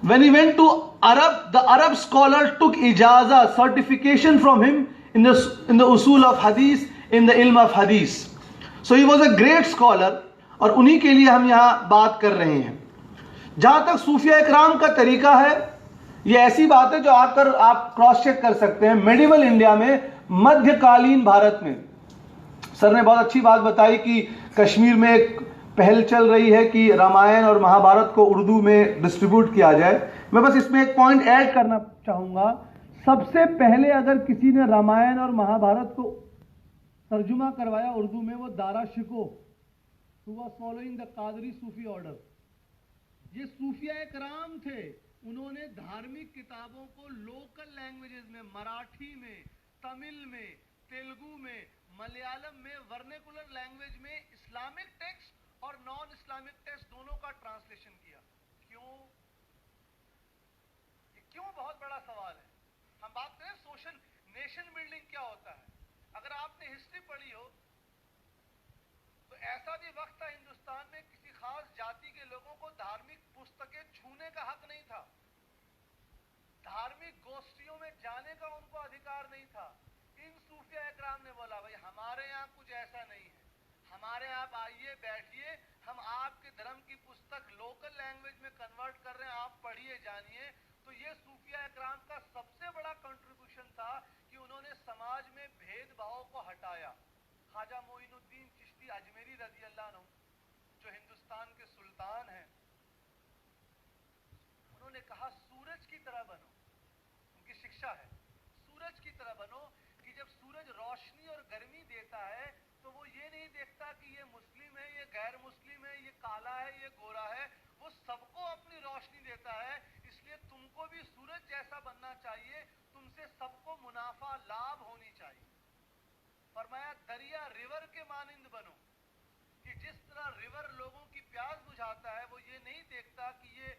when he went to Arab, the Arab scholar took ijaza, certification from him in the usul of hadith, in the ilm of hadith। So he was a great scholar, और उन्हीं के लिए हम यहाँ बात कर रहे हैं। जहां तक सूफिया इकराम का तरीका है, ये ऐसी बात है जो आकर आप क्रॉस चेक कर सकते हैं। मेडिवल इंडिया में, मध्यकालीन भारत में, सर ने बहुत अच्छी बात बताई कि कश्मीर में एक पहल चल रही है कि रामायण और महाभारत को उर्दू में डिस्ट्रीब्यूट किया जाए। मैं बस इसमें एक पॉइंट ऐड करना चाहूँगा। सबसे पहले अगर किसी ने रामायण और महाभारत को तर्जुमा करवाया उर्दू में, वो Dara Shikoh, who was following the Qadri Sufi order. ये सूफिया इकराम थे, उन्होंने धार्मिक किताबों को लोकल लैंग्वेजेस में, मराठी में, तमिल में, तेलुगु में, मलयालम में, वर्नेकुलर लैंग्वेज में इस्लामिक टेक्स्ट और नॉन इस्लामिक टेक्स्ट दोनों का ट्रांसलेशन किया। क्यों? ये क्यों बहुत बड़ा सवाल है। हम बात करें सोशल नेशन बिल्डिंग क्या होता है। अगर आपने हिस्ट्री पढ़ी हो तो ऐसा भी वक्त था हिंदुस्तान में किसी खास जाति के लोगों को धार्मिक पुस्तकें छूने का हक नहीं था, धार्मिक गोष्ठियों में जाने का उनको अधिकार नहीं था। इन सूफिया इकराम ने बोला भाई हमारे यहाँ कुछ ऐसा नहीं है, हमारे यहाँ आप आइए, बैठिए, हम आपके धर्म की पुस्तक लोकल लैंग्वेज में कन्वर्ट कर रहे हैं, आप पढ़िए, जानिए। तो ये सूफिया इकराम का सबसे बड़ा कंट्रीब्यूशन था कि उन्होंने समाज में भेदभाव को हटाया। ख्वाजा मोइनुद्दीन चिश्ती अजमेरी रजी अल्लाह अन्हु, जो हिंदुस्तान के सुल्तान हैं, उन्होंने कहा सूरज की तरह बनो। उनकी शिक्षा है सूरज की तरह बनो कि जब सूरज रोशनी और गर्मी देता है तो वो ये नहीं देखता कि ये मुस्लिम है, ये गैर मुस्लिम है, ये काला है, ये गोरा है, वो सबको अपनी रोशनी देता है, इसलिए तुमको भी सूरज जैसा बनना चाहिए, तुमसे सबको मुनाफा लाभ होनी चाहिए। फरमाया दरिया रिवर के मानिंद बनो, कि जिस तरह रिवर लोगों की प्यास बुझाता है, वो ये नहीं देखता कि ये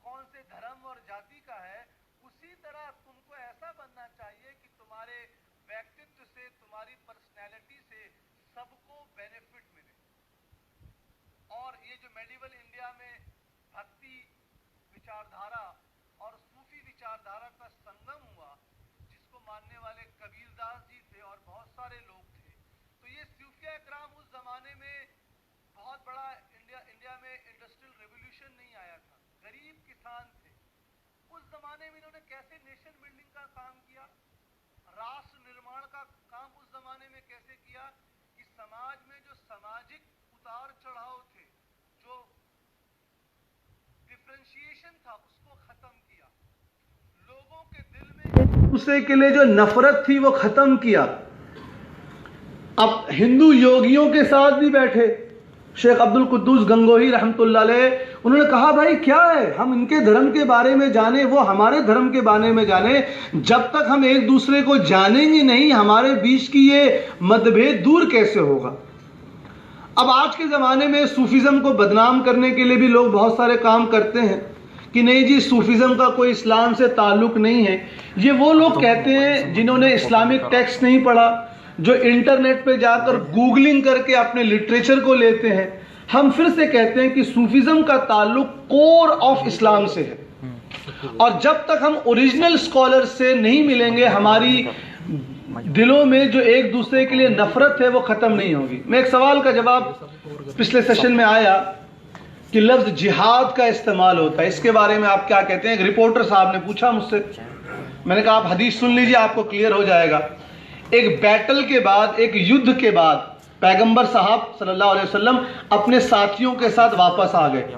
कौन से धर्म और जाति का है, उसी तरह तुमको ऐसा बनना चाहिए कि तुम्हारे व्यक्तित्व से, तुम्हारी पर्सनैलिटी से सबको बेनिफिट मिले। और ये जो मेडिवल इंडिया में भक्ति विचारधारा और सूफी विचारधारा का संगम हुआ, जिसको मानने वाले कबीरदास जी थे और बहुत सारे लोग थे, तो ये सूफिया इकराम उस जमाने में बहुत बड़ा इंडिया में इंडस्ट्रियल रेवोल्यूशन नहीं आया था, गरीब किसान थे। उस जमाने में इन्होंने कैसे नेशन बिल्डिंग का काम किया, राष्ट्र निर्माण का काम उस जमाने में कैसे किया कि समाज में जो सामाजिक उतार चढ़ाव थे, जो डिफरेंशिएशन था, उसको खत्म किया। लोगों के दिल में एक दूसरे के लिए जो नफरत थी वो खत्म किया। अब हिंदू योगियों के साथ भी बैठे, शेख अब्दुल कुद्दूस गंगोही रहमतुल्लाह अलैह, उन्होंने कहा भाई क्या है, हम इनके धर्म के बारे में जाने, वो हमारे धर्म के बारे में जाने, जब तक हम एक दूसरे को जानेंगे नहीं, हमारे बीच की ये मतभेद दूर कैसे होगा। अब आज के ज़माने में सूफिज़म को बदनाम करने के लिए भी लोग बहुत सारे काम करते हैं कि नहीं जी सूफिज़म का कोई इस्लाम से ताल्लुक़ नहीं है। ये वो लोग कहते हैं जिन्होंने इस्लामिक टेक्स्ट नहीं पढ़ा, जो इंटरनेट पे जाकर गूगलिंग करके अपने लिटरेचर को लेते हैं। हम फिर से कहते हैं कि सूफिज़म का ताल्लुक़ कोर ऑफ इस्लाम से है, और जब तक हम ओरिजिनल स्कॉलर से नहीं मिलेंगे, हमारी दिलों में जो एक दूसरे के लिए नफरत है वो खत्म नहीं होगी। मैं एक सवाल का जवाब पिछले सेशन में आया कि लफ्ज जिहाद का इस्तेमाल होता है, इसके बारे में आप क्या कहते हैं। एक रिपोर्टर साहब ने पूछा मुझसे, मैंने कहा आप हदीस सुन लीजिए, आपको क्लियर हो जाएगा। एक बैटल के बाद, एक युद्ध के बाद पैगंबर साहब सल्लल्लाहु अलैहि वसल्लम अपने साथियों के साथ वापस आ गए,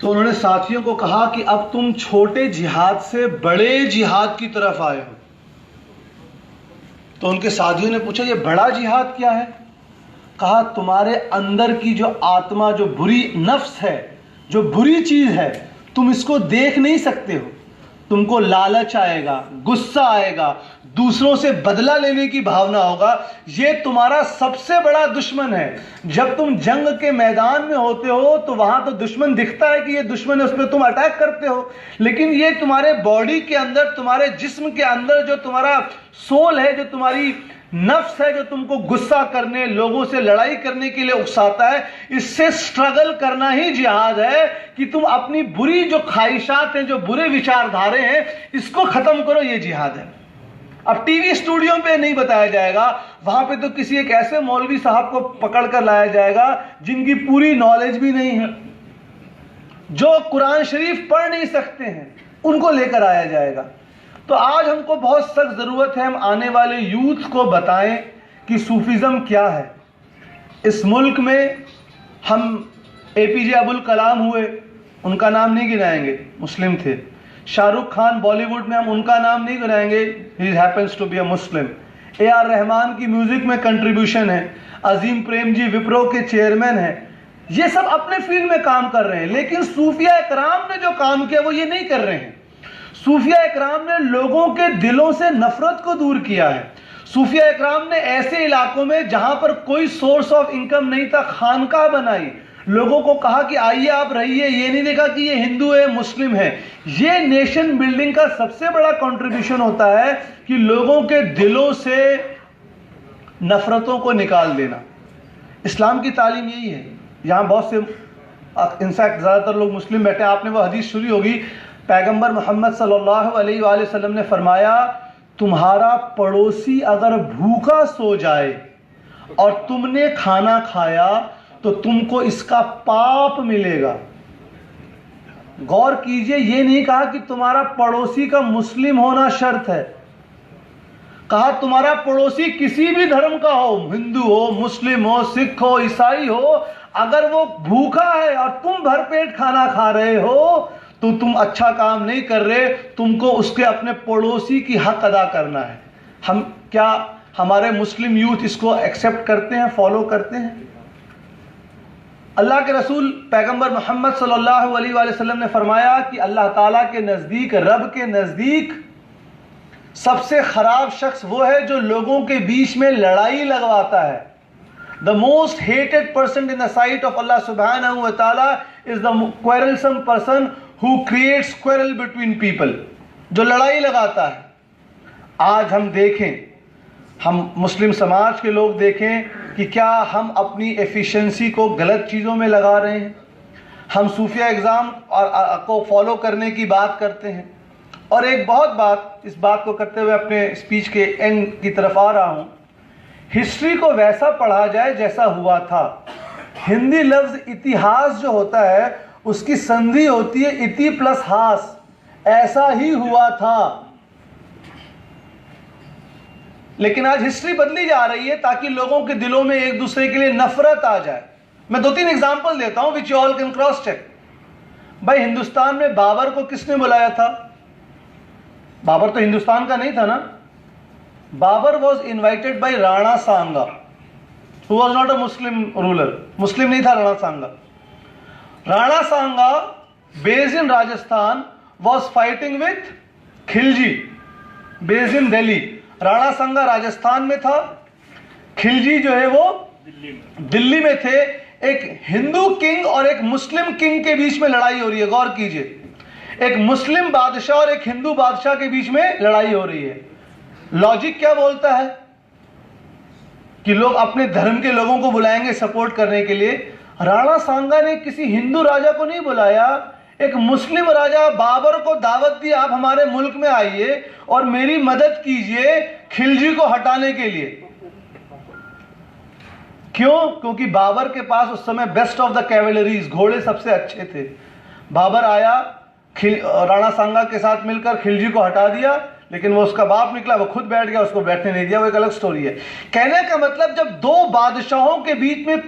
तो उन्होंने साथियों को कहा कि अब तुम छोटे जिहाद से बड़े जिहाद की तरफ आए हो। तो उनके साथियों ने पूछा ये बड़ा जिहाद क्या है। कहा तुम्हारे अंदर की जो आत्मा, जो बुरी नफ्स है, जो बुरी चीज है, तुम इसको देख नहीं सकते हो, तुमको लालच आएगा, गुस्सा आएगा, दूसरों से बदला लेने की भावना होगा, ये तुम्हारा सबसे बड़ा दुश्मन है। जब तुम जंग के मैदान में होते हो तो वहां तो दुश्मन दिखता है कि ये दुश्मन है, उस पर तुम अटैक करते हो, लेकिन ये तुम्हारे बॉडी के अंदर, तुम्हारे जिस्म के अंदर जो तुम्हारा सोल है, जो तुम्हारी नफ्स है, जो तुमको गुस्सा करने, लोगों से लड़ाई करने के लिए उकसाता है, इससे स्ट्रगल करना ही जिहाद है कि तुम अपनी बुरी जो ख्वाहिशात हैं, जो बुरे विचारधारे हैं, इसको खत्म करो, ये जिहाद है। अब टीवी स्टूडियो पे नहीं बताया जाएगा, वहां पे तो किसी एक ऐसे मौलवी साहब को पकड़ कर लाया जाएगा जिनकी पूरी नॉलेज भी नहीं है, जो कुरान शरीफ पढ़ नहीं सकते हैं, उनको लेकर आया जाएगा। तो आज हमको बहुत सख्त ज़रूरत है हम आने वाले यूथ को बताएं कि सूफिज़म क्या है। इस मुल्क में हम APJ अबुल कलाम हुए, उनका नाम नहीं गिनाएंगे, मुस्लिम थे। शाहरुख खान बॉलीवुड में, हम उनका नाम नहीं गिनाएंगे, he happens to be a Muslim. AR Rahman की म्यूज़िक में कंट्रीब्यूशन है, अजीम प्रेम जी विप्रो के चेयरमैन हैं, ये सब अपने फील्ड में काम कर रहे हैं। लेकिन सूफिया इकराम ने जो काम किया वो ये नहीं कर रहे हैं। सूफिया इकराम ने लोगों के दिलों से नफरत को दूर किया है। सूफिया इकराम ने ऐसे इलाकों में जहां पर कोई सोर्स ऑफ इनकम नहीं था, खानकाह बनाई, लोगों को कहा कि आइए आप रहिए, ये नहीं देखा कि ये हिंदू है मुस्लिम है। ये नेशन बिल्डिंग का सबसे बड़ा कंट्रीब्यूशन होता है कि लोगों के दिलों से नफरतों को निकाल देना। इस्लाम की तालीम यही है। यहाँ बहुत से, इनफैक्ट ज़्यादातर लोग मुस्लिम बैठे, आपने वो हदीस सुनी होगी, पैगंबर मोहम्मद सल्लल्लाहु अलैहि वसल्लम ने फरमाया तुम्हारा पड़ोसी अगर भूखा सो जाए और तुमने खाना खाया तो तुमको इसका पाप मिलेगा। गौर कीजिए, ये नहीं कहा कि तुम्हारा पड़ोसी का मुस्लिम होना शर्त है, कहा तुम्हारा पड़ोसी किसी भी धर्म का हो, हिंदू हो, मुस्लिम हो, सिख हो, ईसाई हो, अगर वो भूखा है और तुम भरपेट खाना खा रहे हो तो तुम अच्छा काम नहीं कर रहे, तुमको उसके अपने पड़ोसी की हक अदा करना है। हम क्या हमारे मुस्लिम यूथ इसको एक्सेप्ट करते हैं, फॉलो करते हैं? अल्लाह के रसूल पैगंबर मोहम्मद सल्लल्लाहु अलैहि वसल्लम ने फरमाया कि अल्लाह ताला के नज़दीक, रब के नज़दीक सबसे ख़राब शख्स वो है जो लोगों के बीच में लड़ाई लगवाता है। The most hated person in the sight of अल्लाह सुब्हानहू व तआला is the quarrelsome person who creates quarrel between people, जो लड़ाई लगाता है। आज हम देखें, हम मुस्लिम समाज के लोग देखें कि क्या हम अपनी एफिशिएंसी को गलत चीज़ों में लगा रहे हैं। हम सूफिया एग्ज़ाम को फॉलो करने की बात करते हैं। और एक बहुत बात, इस बात को करते हुए अपने स्पीच के एंड की तरफ आ रहा हूँ, हिस्ट्री को वैसा पढ़ा जाए जैसा हुआ था। हिंदी लफ्ज़ इतिहास जो होता है उसकी संधि होती है इति प्लस हास, ऐसा ही हुआ था। लेकिन आज हिस्ट्री बदली जा रही है ताकि लोगों के दिलों में एक दूसरे के लिए नफरत आ जाए। मैं 2-3 एग्जाम्पल देता हूं which you all can cross check. भाई, हिंदुस्तान में बाबर को किसने बुलाया था? बाबर तो हिंदुस्तान का नहीं था ना। Babur was invited by Rana Sanga, who was not a Muslim ruler. Muslim नहीं था Rana Sanga. Rana Sanga based in Rajasthan was fighting with Khilji based in Delhi. Rana Sanga Rajasthan में था, खिलजी जो है वो दिल्ली में थे। एक हिंदू किंग और एक मुस्लिम किंग के बीच में लड़ाई हो रही है। गौर कीजिए, एक मुस्लिम बादशाह और एक हिंदू बादशाह के बीच में लड़ाई हो रही है। लॉजिक क्या बोलता है कि लोग अपने धर्म के लोगों को बुलाएंगे सपोर्ट करने के लिए। राणा सांगा ने किसी हिंदू राजा को नहीं बुलाया, एक मुस्लिम राजा बाबर को दावत दी, आप हमारे मुल्क में आइए और मेरी मदद कीजिए खिलजी को हटाने के लिए। क्यों? क्योंकि बाबर के पास उस समय बेस्ट ऑफ द कैवलरीज, घोड़े सबसे अच्छे थे। बाबर आया, राणा सांगा के साथ मिलकर खिलजी को हटा दिया, लेकिन वो उसका बाप निकला, वो खुद बैठ गया, उसको बैठने नहीं दिया। वो एक अलग स्टोरी है। कहने का मतलब, जब दो बादशाहों के बीच में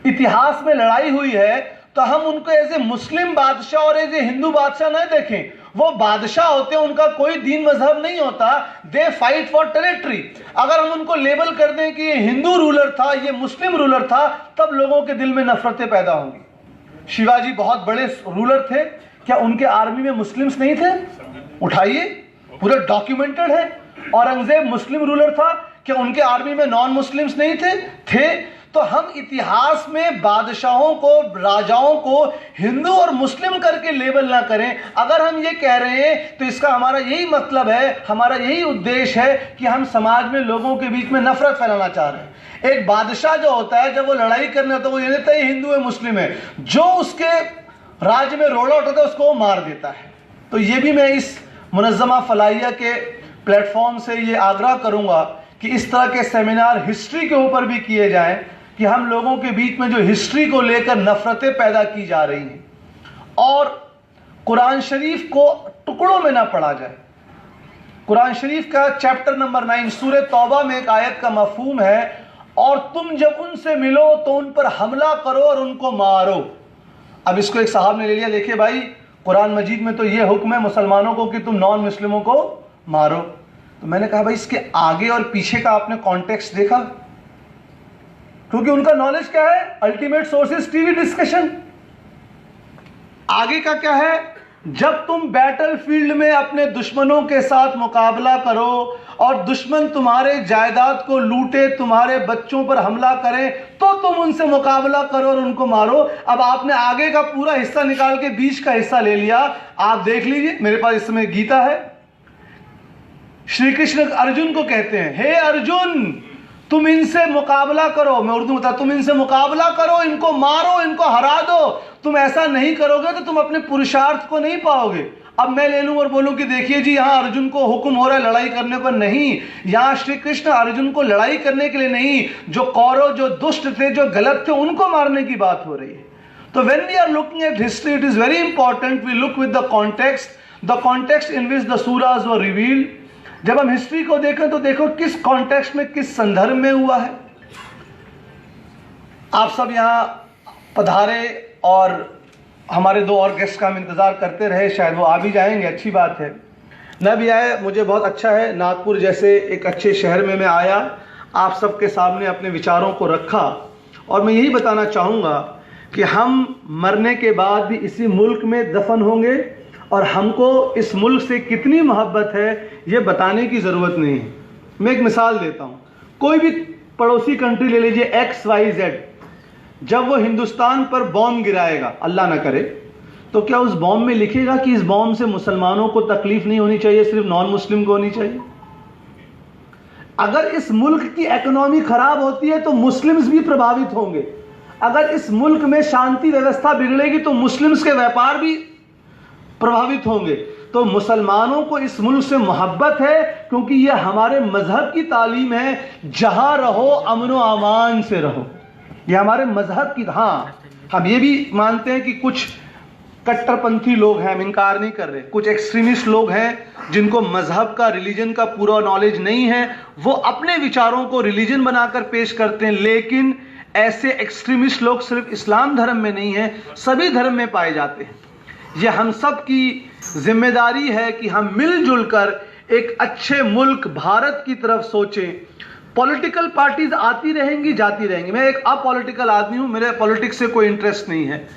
इतिहास में लड़ाई हुई है तो हम उनको एज ए मुस्लिम बादशाह और एज ए हिंदू बादशाह न देखें। वो बादशाह होते हैं, उनका कोई दीन मजहब नहीं होता, दे फाइट फॉर टेरिटरी। अगर हम उनको लेबल कर दें कि ये हिंदू रूलर था, ये मुस्लिम रूलर था, तब लोगों के दिल में नफरतें पैदा होंगी। शिवाजी बहुत बड़े रूलर थे, क्या उनके आर्मी में मुस्लिम्स नहीं थे? उठाइए, पूरा डॉक्यूमेंटेड है। औरंगजेब मुस्लिम रूलर था, क्या उनके आर्मी में नॉन मुस्लिम्स नहीं थे? तो हम इतिहास में बादशाहों को, राजाओं को हिंदू और मुस्लिम करके लेबल ना करें। अगर हम ये कह रहे हैं तो इसका हमारा यही मतलब है, हमारा यही उद्देश्य है कि हम समाज में लोगों के बीच में नफरत फैलाना चाह रहे हैं। एक बादशाह जो होता है, जब वो लड़ाई करने होता है, वो ये नहीं है हिंदू है मुस्लिम है, जो उसके राज्य में रोल आउट होता है उसको वो मार देता है। तो ये भी मैं इस मुनज़्ज़मा फलाहिया के प्लेटफॉर्म से ये आग्रह करूंगा कि इस तरह के सेमिनार हिस्ट्री के ऊपर भी किए जाएं, कि हम लोगों के बीच में जो हिस्ट्री को लेकर नफरतें पैदा की जा रही हैं, और कुरान शरीफ को टुकड़ों में ना पढ़ा जाए। कुरान शरीफ का चैप्टर नंबर 9 सूरह तौबा में एक आयत का मफहूम है, और तुम जब उनसे मिलो तो उन पर हमला करो और उनको मारो। अब इसको एक साहब ने ले लिया, देखिए भाई, कुरान मजीद में तो ये हुक्म है मुसलमानों को कि तुम नॉन मुस्लिमों को मारो। तो मैंने कहा भाई, इसके आगे और पीछे का आपने कॉन्टेक्स्ट देखा? क्योंकि उनका नॉलेज क्या है? Ultimate sources TV discussion. आगे का क्या है? जब तुम बैटलफील्ड में अपने दुश्मनों के साथ मुकाबला करो और दुश्मन तुम्हारे जायदाद को लूटे, तुम्हारे बच्चों पर हमला करें, तो तुम उनसे मुकाबला करो और उनको मारो। अब आपने आगे का पूरा हिस्सा निकाल के बीच का हिस्सा ले लिया। आप देख लीजिए, मेरे पास इस समय गीता है। श्री कृष्ण अर्जुन को कहते हैं, हे अर्जुन, तुम इनसे मुकाबला करो। मैं उर्दू में बता, तुम इनसे मुकाबला करो, इनको मारो, इनको हरा दो। तुम ऐसा नहीं करोगे तो तुम अपने पुरुषार्थ को नहीं पाओगे। अब मैं ले लूं और बोलूं कि देखिए जी, यहां अर्जुन को हुक्म हो रहा है लड़ाई करने को। नहीं, यहां श्री कृष्ण अर्जुन को लड़ाई करने के लिए नहीं, जो कौरव, जो दुष्ट थे, जो गलत थे, उनको मारने की बात हो रही है। तो when we are looking at history, it is very important we look with the context in which the surahs were revealed. जब हम हिस्ट्री को देखें तो देखो किस कॉन्टेक्स्ट में, किस संदर्भ में हुआ है। आप सब यहां पधारे और हमारे 2 और गेस्ट का हम इंतज़ार करते रहे, शायद वो आ भी जाएंगे, अच्छी बात है। न भी आए, मुझे बहुत अच्छा है। नागपुर जैसे एक अच्छे शहर में मैं आया, आप सबके सामने अपने विचारों को रखा, और मैं यही बताना चाहूँगा कि हम मरने के बाद भी इसी मुल्क में दफन होंगे और हमको इस मुल्क से कितनी मोहब्बत है ये बताने की ज़रूरत नहीं है। मैं एक मिसाल देता हूँ, कोई भी पड़ोसी कंट्री ले लीजिए XYZ, जब वो हिंदुस्तान पर बॉम्ब गिराएगा, अल्लाह ना करे, तो क्या उस बॉम्ब में लिखेगा कि इस बॉम्ब से मुसलमानों को तकलीफ नहीं होनी चाहिए, सिर्फ नॉन मुस्लिम को होनी चाहिए? अगर इस मुल्क की इकोनॉमी खराब होती है तो मुस्लिम्स भी प्रभावित होंगे। अगर इस मुल्क में शांति व्यवस्था बिगड़ेगी तो मुस्लिम्स के व्यापार भी प्रभावित होंगे। तो मुसलमानों को इस मुल्क से मोहब्बत है क्योंकि यह हमारे मजहब की तालीम है, जहां रहो अमन व अमान से रहो। यह हमारे मजहब की, हाँ हम ये भी मानते हैं कि कुछ कट्टरपंथी लोग हैं, हम इनकार नहीं कर रहे, कुछ एक्सट्रीमिस्ट लोग हैं जिनको मजहब का, रिलीजन का पूरा नॉलेज नहीं है, वो अपने विचारों को रिलीजन बनाकर पेश करते हैं। लेकिन ऐसे एक्सट्रीमिस्ट लोग सिर्फ इस्लाम धर्म में नहीं है, सभी धर्म में पाए जाते हैं। यह हम सब की जिम्मेदारी है कि हम मिलजुल कर एक अच्छे मुल्क भारत की तरफ सोचें। पॉलिटिकल पार्टीज आती रहेंगी, जाती रहेंगी। मैं एक अपॉलिटिकल आदमी हूं, मेरे पॉलिटिक्स से कोई इंटरेस्ट नहीं है।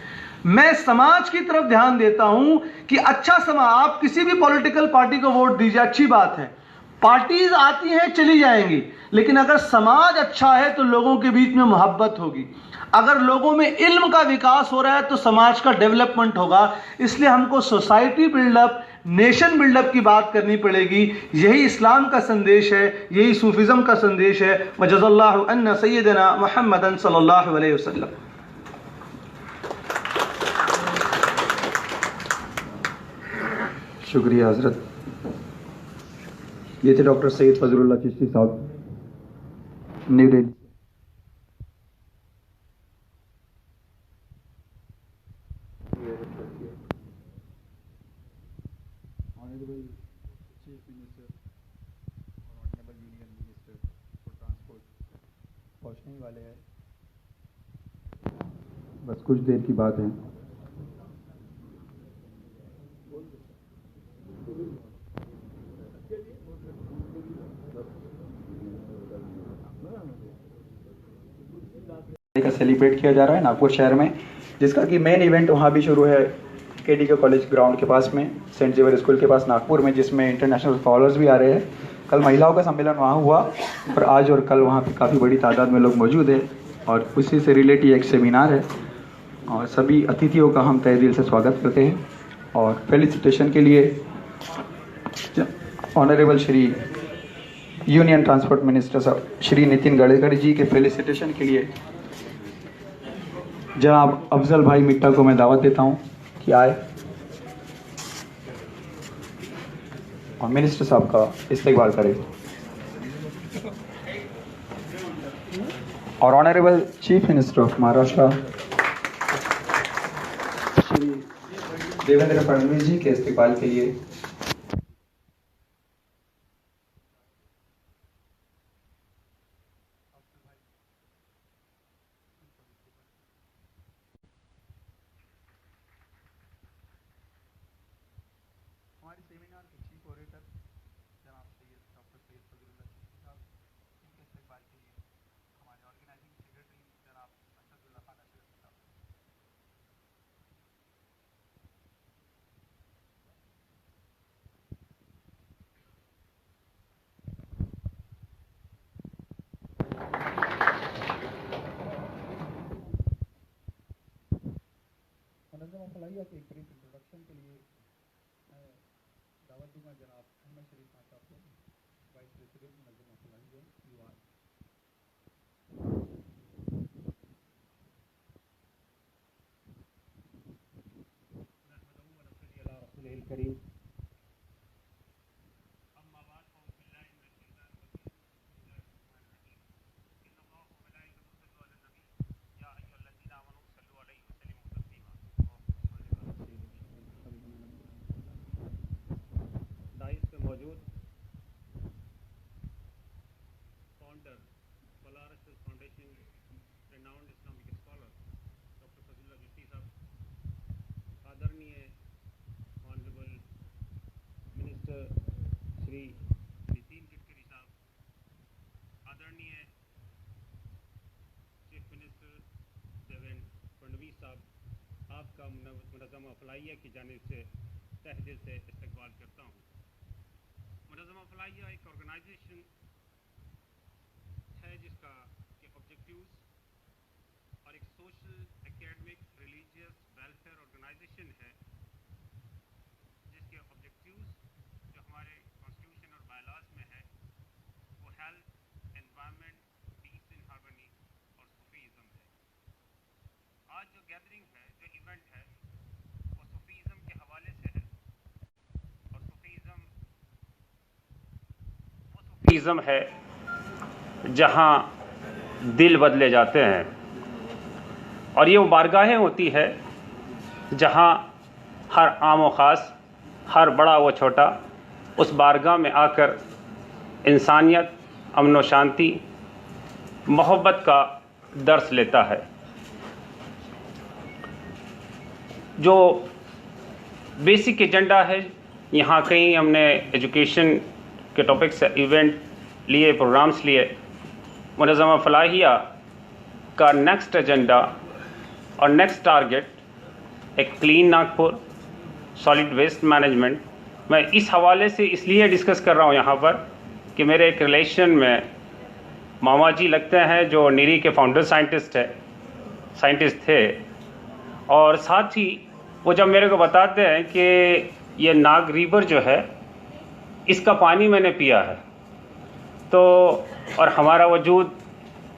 मैं समाज की तरफ ध्यान देता हूं कि अच्छा समाज, आप किसी भी पॉलिटिकल पार्टी को वोट दीजिए, अच्छी बात है, पार्टीज आती हैं चली जाएंगी, लेकिन अगर समाज अच्छा है तो लोगों के बीच में मोहब्बत होगी। अगर लोगों में इल्म का विकास हो रहा है तो समाज का डेवलपमेंट होगा। इसलिए हमको सोसाइटी बिल्डअप, नेशन बिल्डअप की बात करनी पड़ेगी। यही इस्लाम का संदेश है, यही सूफिज्म का संदेश है। वजज़ल्लाहु अन्ना सय्यदना मुहम्मदन सल्लल्लाहु अलैहि वसल्लम। शुक्रिया हजरत। ये थे doctor Syed Fazlullah Chishti Sahab, New Delhi. Honourable chief minister और honourable union minister for transport पहुंचने ही वाले हैं, बस कुछ देर की बात है। का सेलिब्रेट किया जा रहा है नागपुर शहर में, जिसका कि मेन इवेंट वहाँ भी शुरू है KDK कॉलेज ग्राउंड के पास में, सेंट जेवियर स्कूल के पास नागपुर में, जिसमें इंटरनेशनल स्कॉलर्स भी आ रहे हैं। कल महिलाओं का सम्मेलन वहाँ हुआ और आज और कल वहाँ पे काफ़ी बड़ी तादाद में लोग मौजूद हैं और उसी से रिलेटेड एक सेमिनार है और सभी अतिथियों का हम तहे दिल से स्वागत करते हैं। और फेलिसिटेशन के लिए honourable Shri union transport minister साहब श्री नितिन गडकरी जी के फेलिसिटेशन के लिए जनाब अफजल भाई मिट्टा को मैं दावत देता हूं कि आए और मिनिस्टर साहब का इस्तकबाल करें। और honourable chief minister of Maharashtra Shri Devendra Fadnavis ji के इस्तकबाल के लिए हमारे सेमिनार के चीफ ऑरेटर जनाब डॉक्टर सैयद फजलुल्लाह चिश्ती साहब, इनके इस्तकबाल के लिए हमारे ऑर्गेनाइजिंग सेक्रेटरी जनाब असदुल्लाह खान अशरफी साहब। मुनज़्ज़मा फलाहिया के एक ब्रीफ इंट्रोडक्शन के लिए मैं दावत दूंगा जनाब अहमद शरीफ खान साहब को, वाइस प्रेसिडेंट मुनज़्ज़मा फलाहिया युवा। करीम मौजूद फाउंडर पलारस foundation, renowned Islamic scholar doctor Fazlullah Chishti Sahab, आदरणीय ऑनरेबल मिनिस्टर श्री नितिन गडकरी साहब, आदरणीय चीफ मिनिस्टर देवेंद्र फडणवीस साहब, आपका मुनज़्ज़मा फलाहिया की जानिब से तहे दिल से इस्तकबाल करता हूँ। मुनज़्ज़मा फलाहिया एक ऑर्गेनाइजेशन है जिसका के ऑब्जेक्टिव्स और एक social, academic, religious, welfare organisation है जिसके ऑब्जेक्टिव्स जो हमारे कॉन्स्टिट्यूशन और बायलॉज में है वो health, environment, peace and harmony और सूफीज़म है। आज जो गैदरिंग है, जो इवेंट है, वो सूफीज़म के हवाले से है और सूफीज़म है जहाँ दिल बदले जाते हैं और ये वो बारगाहें होती है जहाँ हर आम व ख़ास, हर बड़ा व छोटा उस बारगाह में आकर इंसानियत, अमन व शांति, मोहब्बत का दर्स लेता है। जो बेसिक एजेंडा है, यहाँ कहीं हमने एजुकेशन के टॉपिक से इवेंट लिए, प्रोग्राम्स लिए। मुनज़्ज़मा फलाहिया का नेक्स्ट एजेंडा और नेक्स्ट टारगेट एक clean Nagpur, solid waste management. मैं इस हवाले से इसलिए डिस्कस कर रहा हूँ यहाँ पर कि मेरे एक रिलेशन में मामा जी लगते हैं जो नीरी के फाउंडर साइंटिस्ट थे, और साथ ही वो जब मेरे को बताते हैं कि ये नाग रिवर जो है इसका पानी मैंने पिया है, तो और हमारा वजूद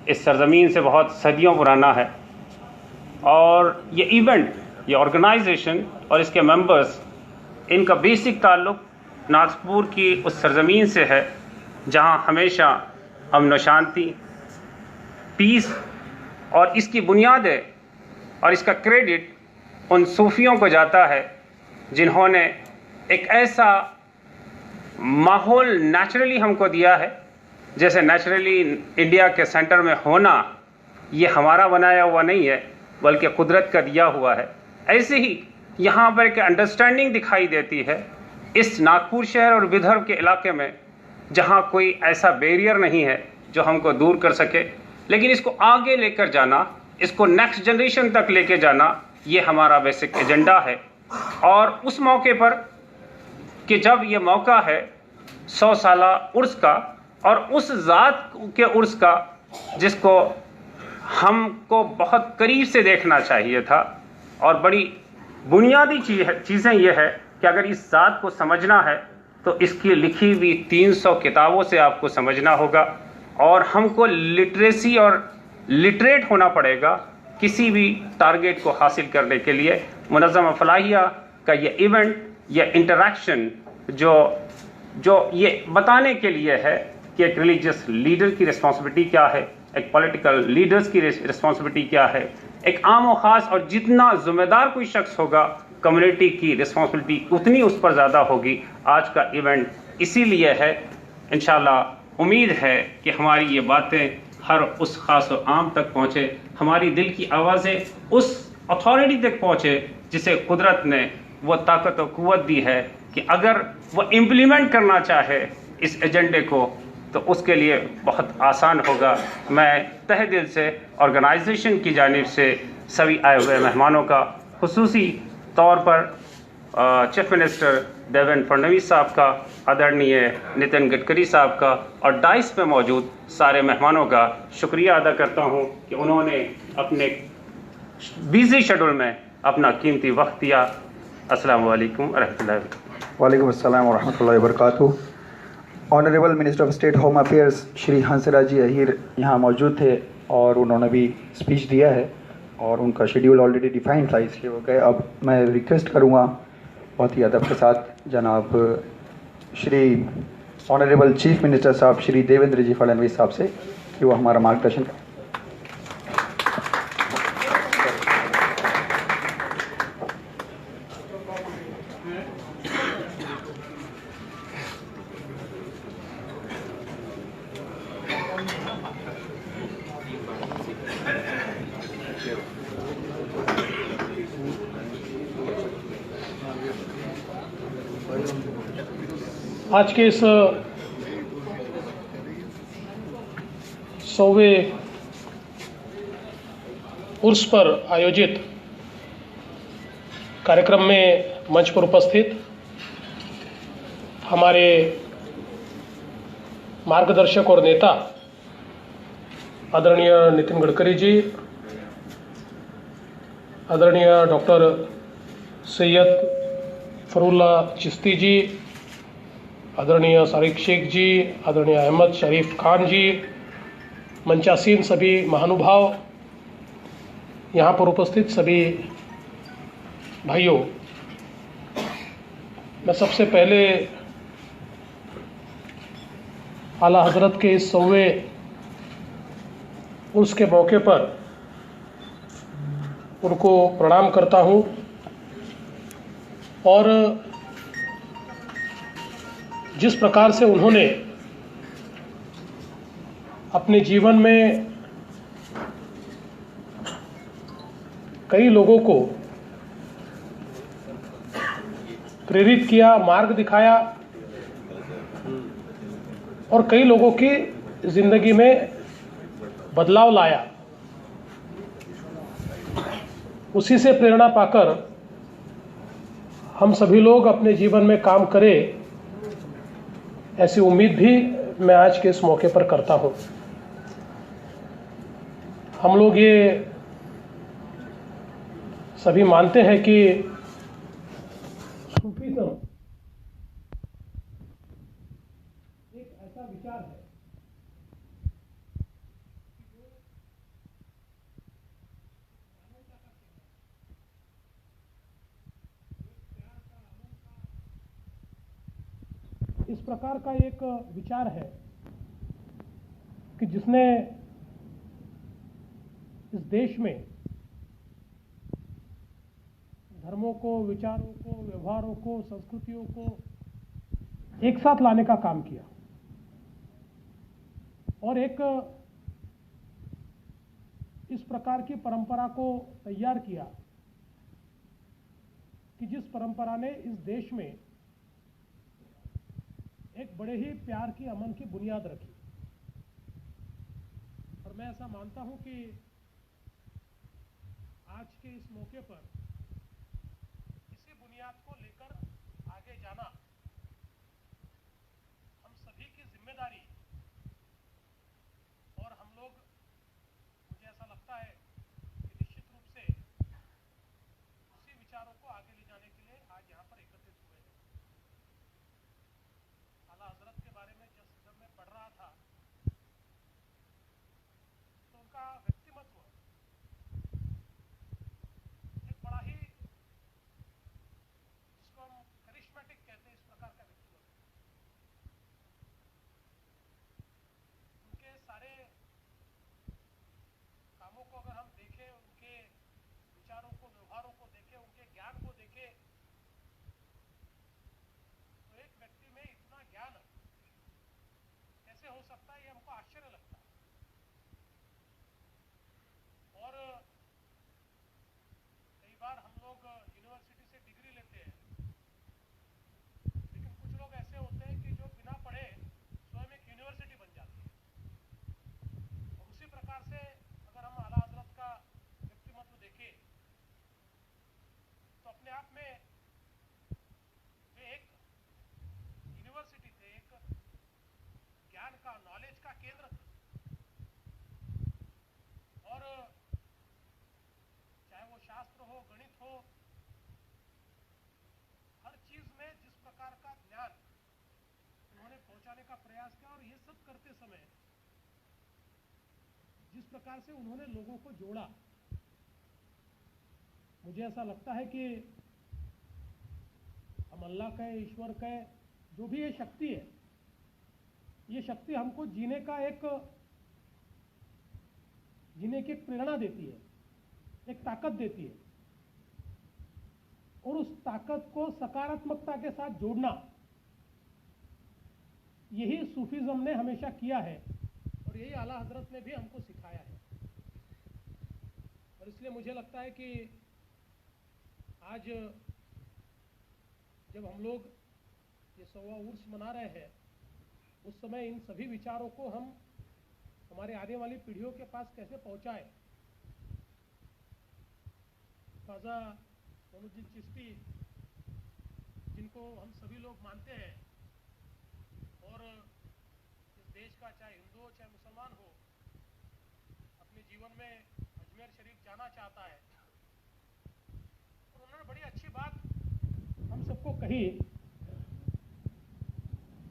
इस सरज़मीन से बहुत सदियों पुराना है, और ये इवेंट, ये ऑर्गेनाइजेशन और इसके मेंबर्स, इनका बेसिक ताल्लुक़ नागपुर की उस सरज़मीन से है जहाँ हमेशा अमन व शांति, पीस, और इसकी बुनियादें और इसका क्रेडिट उन सूफियों को जाता है जिन्होंने एक ऐसा माहौल नेचुरली हमको दिया है। जैसे नेचुरली इंडिया के सेंटर में होना ये हमारा बनाया हुआ नहीं है बल्कि कुदरत का दिया हुआ है, ऐसे ही यहाँ पर एक अंडरस्टैंडिंग दिखाई देती है इस नागपुर शहर और विदर्भ के इलाके में, जहाँ कोई ऐसा बैरियर नहीं है जो हमको दूर कर सके। लेकिन इसको आगे लेकर जाना, इसको नेक्स्ट जनरेशन तक लेके जाना, ये हमारा बेसिक एजेंडा है। और उस मौके पर कि जब ये मौका है 100 साला उर्स का, और उस ज़ात के उर्स का जिसको हमको बहुत करीब से देखना चाहिए था, और बड़ी बुनियादी चीज़ें ये है कि अगर इस ज़ात को समझना है तो इसकी लिखी हुई 300 किताबों से आपको समझना होगा, और हमको लिटरेसी और लिटरेट होना पड़ेगा किसी भी टारगेट को हासिल करने के लिए। मुनज़्ज़मा फलाहिया का ये इवेंट, ये इंटरेक्शन जो ये बताने के लिए है कि एक रिलीजियस लीडर की रिस्पॉन्सिबिलिटी क्या है, एक पॉलिटिकल लीडर्स की रिस्पॉन्सिबिलिटी क्या है, एक आम और ख़ास, और जितना ज़िम्मेदार कोई शख्स होगा कम्युनिटी की रिस्पॉन्सिबिलिटी उतनी उस पर ज़्यादा होगी। आज का इवेंट इसीलिए है। इंशाल्लाह उम्मीद है कि हमारी ये बातें हर उस ख़ास और आम तक पहुँचे, हमारी दिल की आवाज़ें उस अथॉरिटी तक पहुँचे जिसे कुदरत ने वो ताकत और क़ुव्वत दी है कि अगर वो इम्प्लीमेंट करना चाहे इस एजेंडे को तो उसके लिए बहुत आसान होगा। मैं तहे दिल से ऑर्गेनाइजेशन की जानिब से सभी आए हुए मेहमानों का, खुसूसी तौर पर चीफ मिनिस्टर देवेंद्र फडणवीस साहब का, आदरणीय नितिन गडकरी साहब का, और डाइस पे मौजूद सारे मेहमानों का शुक्रिया अदा करता हूं कि उन्होंने अपने बिजी शेड्यूल में अपना कीमती वक्त दिया। अस्सलाम वालेकुम रहमतुल्लाहि व बरकातहू। वालेकुम अस्सलाम व रहमतुल्लाहि व बरकातहू। Honourable minister of state home affairs Shri Hansraj ji Ahir यहाँ मौजूद थे और उन्होंने भी स्पीच दिया है, और उनका शेड्यूल ऑलरेडी डिफाइंड था इसलिए वो गए। अब मैं रिक्वेस्ट करूँगा बहुत ही अदब के साथ जनाब श्री ऑनरेबल चीफ मिनिस्टर साहब श्री देवेंद्र जी फडणवीस साहब से कि वो हमारा मार्गदर्शन करें। आज के इस 100वें उर्स पर आयोजित कार्यक्रम में मंच पर उपस्थित हमारे मार्गदर्शक और नेता आदरणीय नितिन गडकरी जी, आदरणीय डॉक्टर सैयद फरुल्ला चिश्ती जी, आदरणीय सारिक शेख जी, आदरणीय अहमद शरीफ खान जी, मंचासीन सभी महानुभाव, यहाँ पर उपस्थित सभी भाइयों, मैं सबसे पहले आला हजरत के इस 100वें उर्स के मौके पर उनको प्रणाम करता हूँ और जिस प्रकार से उन्होंने अपने जीवन में कई लोगों को प्रेरित किया, मार्ग दिखाया और कई लोगों की जिंदगी में बदलाव लाया, उसी से प्रेरणा पाकर हम सभी लोग अपने जीवन में काम करें, ऐसी उम्मीद भी मैं आज के इस मौके पर करता हूं। हम लोग ये सभी मानते हैं कि सूफीज़्म एक ऐसा विचार है इस प्रकार का एक विचार है कि जिसने इस देश में धर्मों को, विचारों को, व्यवहारों को, संस्कृतियों को एक साथ लाने का काम किया और एक इस प्रकार की परंपरा को तैयार किया कि जिस परंपरा ने इस देश में एक बड़े ही प्यार की, अमन की बुनियाद रखी। और मैं ऐसा मानता हूं कि आज के इस मौके पर इसी बुनियाद को लेकर आगे जाना हम सभी की जिम्मेदारी, और हम लोग, मुझे ऐसा लगता है कि निश्चित रूप से उसी विचारों को आगे ले जाने के लिए आज यहाँ पर एकत्रित हुए हैं। आला हजरत के बारे में जब मैं पढ़ रहा था तो उनका व्यक्तिमत्व एक बड़ा ही, जिसको हम करिश्मेटिक कहते हैं, इस प्रकार का व्यक्तित्व है। उनके सारे कामों को अगर हम देखें, उनके विचारों को, व्यवहारों को देखें, उनके ज्ञान को देखें, तो एक व्यक्ति में इतना ज्ञान कैसे हो सकता है, ये हमको आश्चर्य लगता है। और कई बार हम लोग यूनिवर्सिटी से डिग्री लेते हैं, लेकिन कुछ लोग ऐसे होते हैं कि जो बिना पढ़े स्वयं एक यूनिवर्सिटी बन जाती है। और उसी प्रकार से अगर हम आला हजरत का व्यक्तिमत्व देखें तो अपने आप में वे एक यूनिवर्सिटी थे, एक ज्ञान का, नॉलेज का केंद्र थे। और चाहे वो शास्त्र हो, गणित हो, हर चीज में जिस प्रकार का ज्ञान उन्होंने पहुंचाने का प्रयास किया, और ये सब करते समय जिस प्रकार से उन्होंने लोगों को जोड़ा, मुझे ऐसा लगता है कि हम अल्लाह कहे, ईश्वर कहे, जो भी ये शक्ति है, ये शक्ति हमको जीने की एक प्रेरणा देती है, एक ताकत देती है। और उस ताकत को सकारात्मकता के साथ जोड़ना, यही सूफीज़्म ने हमेशा किया है और यही आला हजरत ने भी हमको सिखाया है। और इसलिए मुझे लगता है कि आज जब हम लोग ये 100वां उर्स मना रहे हैं, उस समय इन सभी विचारों को हम हमारे आने वाली पीढ़ियों के पास कैसे पहुंचाएं। ख्वाजा मोनुद्दीन चिश्ती, जिनको हम सभी लोग मानते हैं और इस देश का चाहे हिंदू हो चाहे मुसलमान हो अपने जीवन में अजमेर शरीफ जाना चाहता है। और उन्होंने बड़ी अच्छी बात हम सबको कही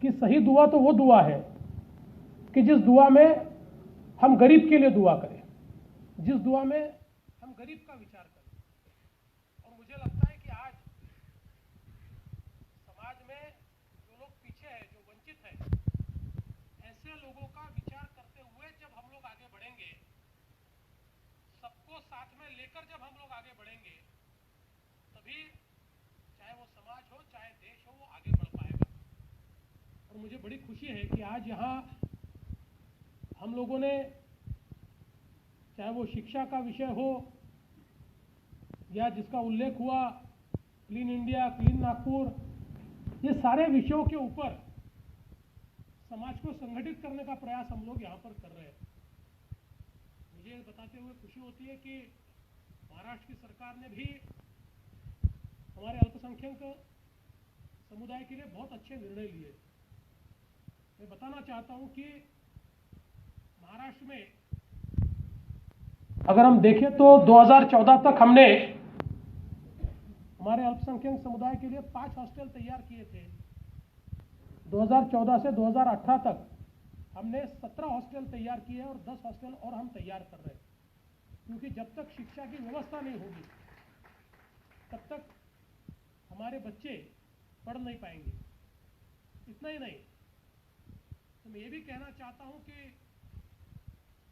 कि सही दुआ तो वो दुआ है कि जिस दुआ में हम गरीब के लिए दुआ करें, जिस दुआ में हम गरीब का विचार करें। और मुझे लगता है कि आज समाज में जो लोग पीछे हैं, जो वंचित हैं, ऐसे लोगों का विचार करते हुए जब हम लोग आगे बढ़ेंगे, सबको साथ में लेकर जब हम लोग आगे बढ़ेंगे, तभी चाहे वो समाज हो चाहे देश हो वो आगे बढ़ पाएगा। और मुझे बड़ी खुशी है कि आज यहाँ हम लोगों ने, चाहे वो शिक्षा का विषय हो या जिसका उल्लेख हुआ क्लीन इंडिया, क्लीन नागपुर, ये सारे विषयों के ऊपर समाज को संगठित करने का प्रयास हम लोग यहाँ पर कर रहे हैं। मुझे बताते हुए खुशी होती है कि महाराष्ट्र की सरकार ने भी हमारे अल्पसंख्यक समुदाय के लिए बहुत अच्छे निर्णय लिए। मैं बताना चाहता हूँ कि महाराष्ट्र में अगर हम देखें तो 2014 तक हमने हमारे अल्पसंख्यक समुदाय के लिए 5 हॉस्टल तैयार किए थे। 2014 से 2018 तक हमने 17 हॉस्टल तैयार किए और 10 हॉस्टल और हम तैयार कर रहे हैं, क्योंकि जब तक शिक्षा की व्यवस्था नहीं होगी तब तक हमारे बच्चे पढ़ नहीं पाएंगे। इतना ही नहीं, तो मैं ये भी कहना चाहता हूँ कि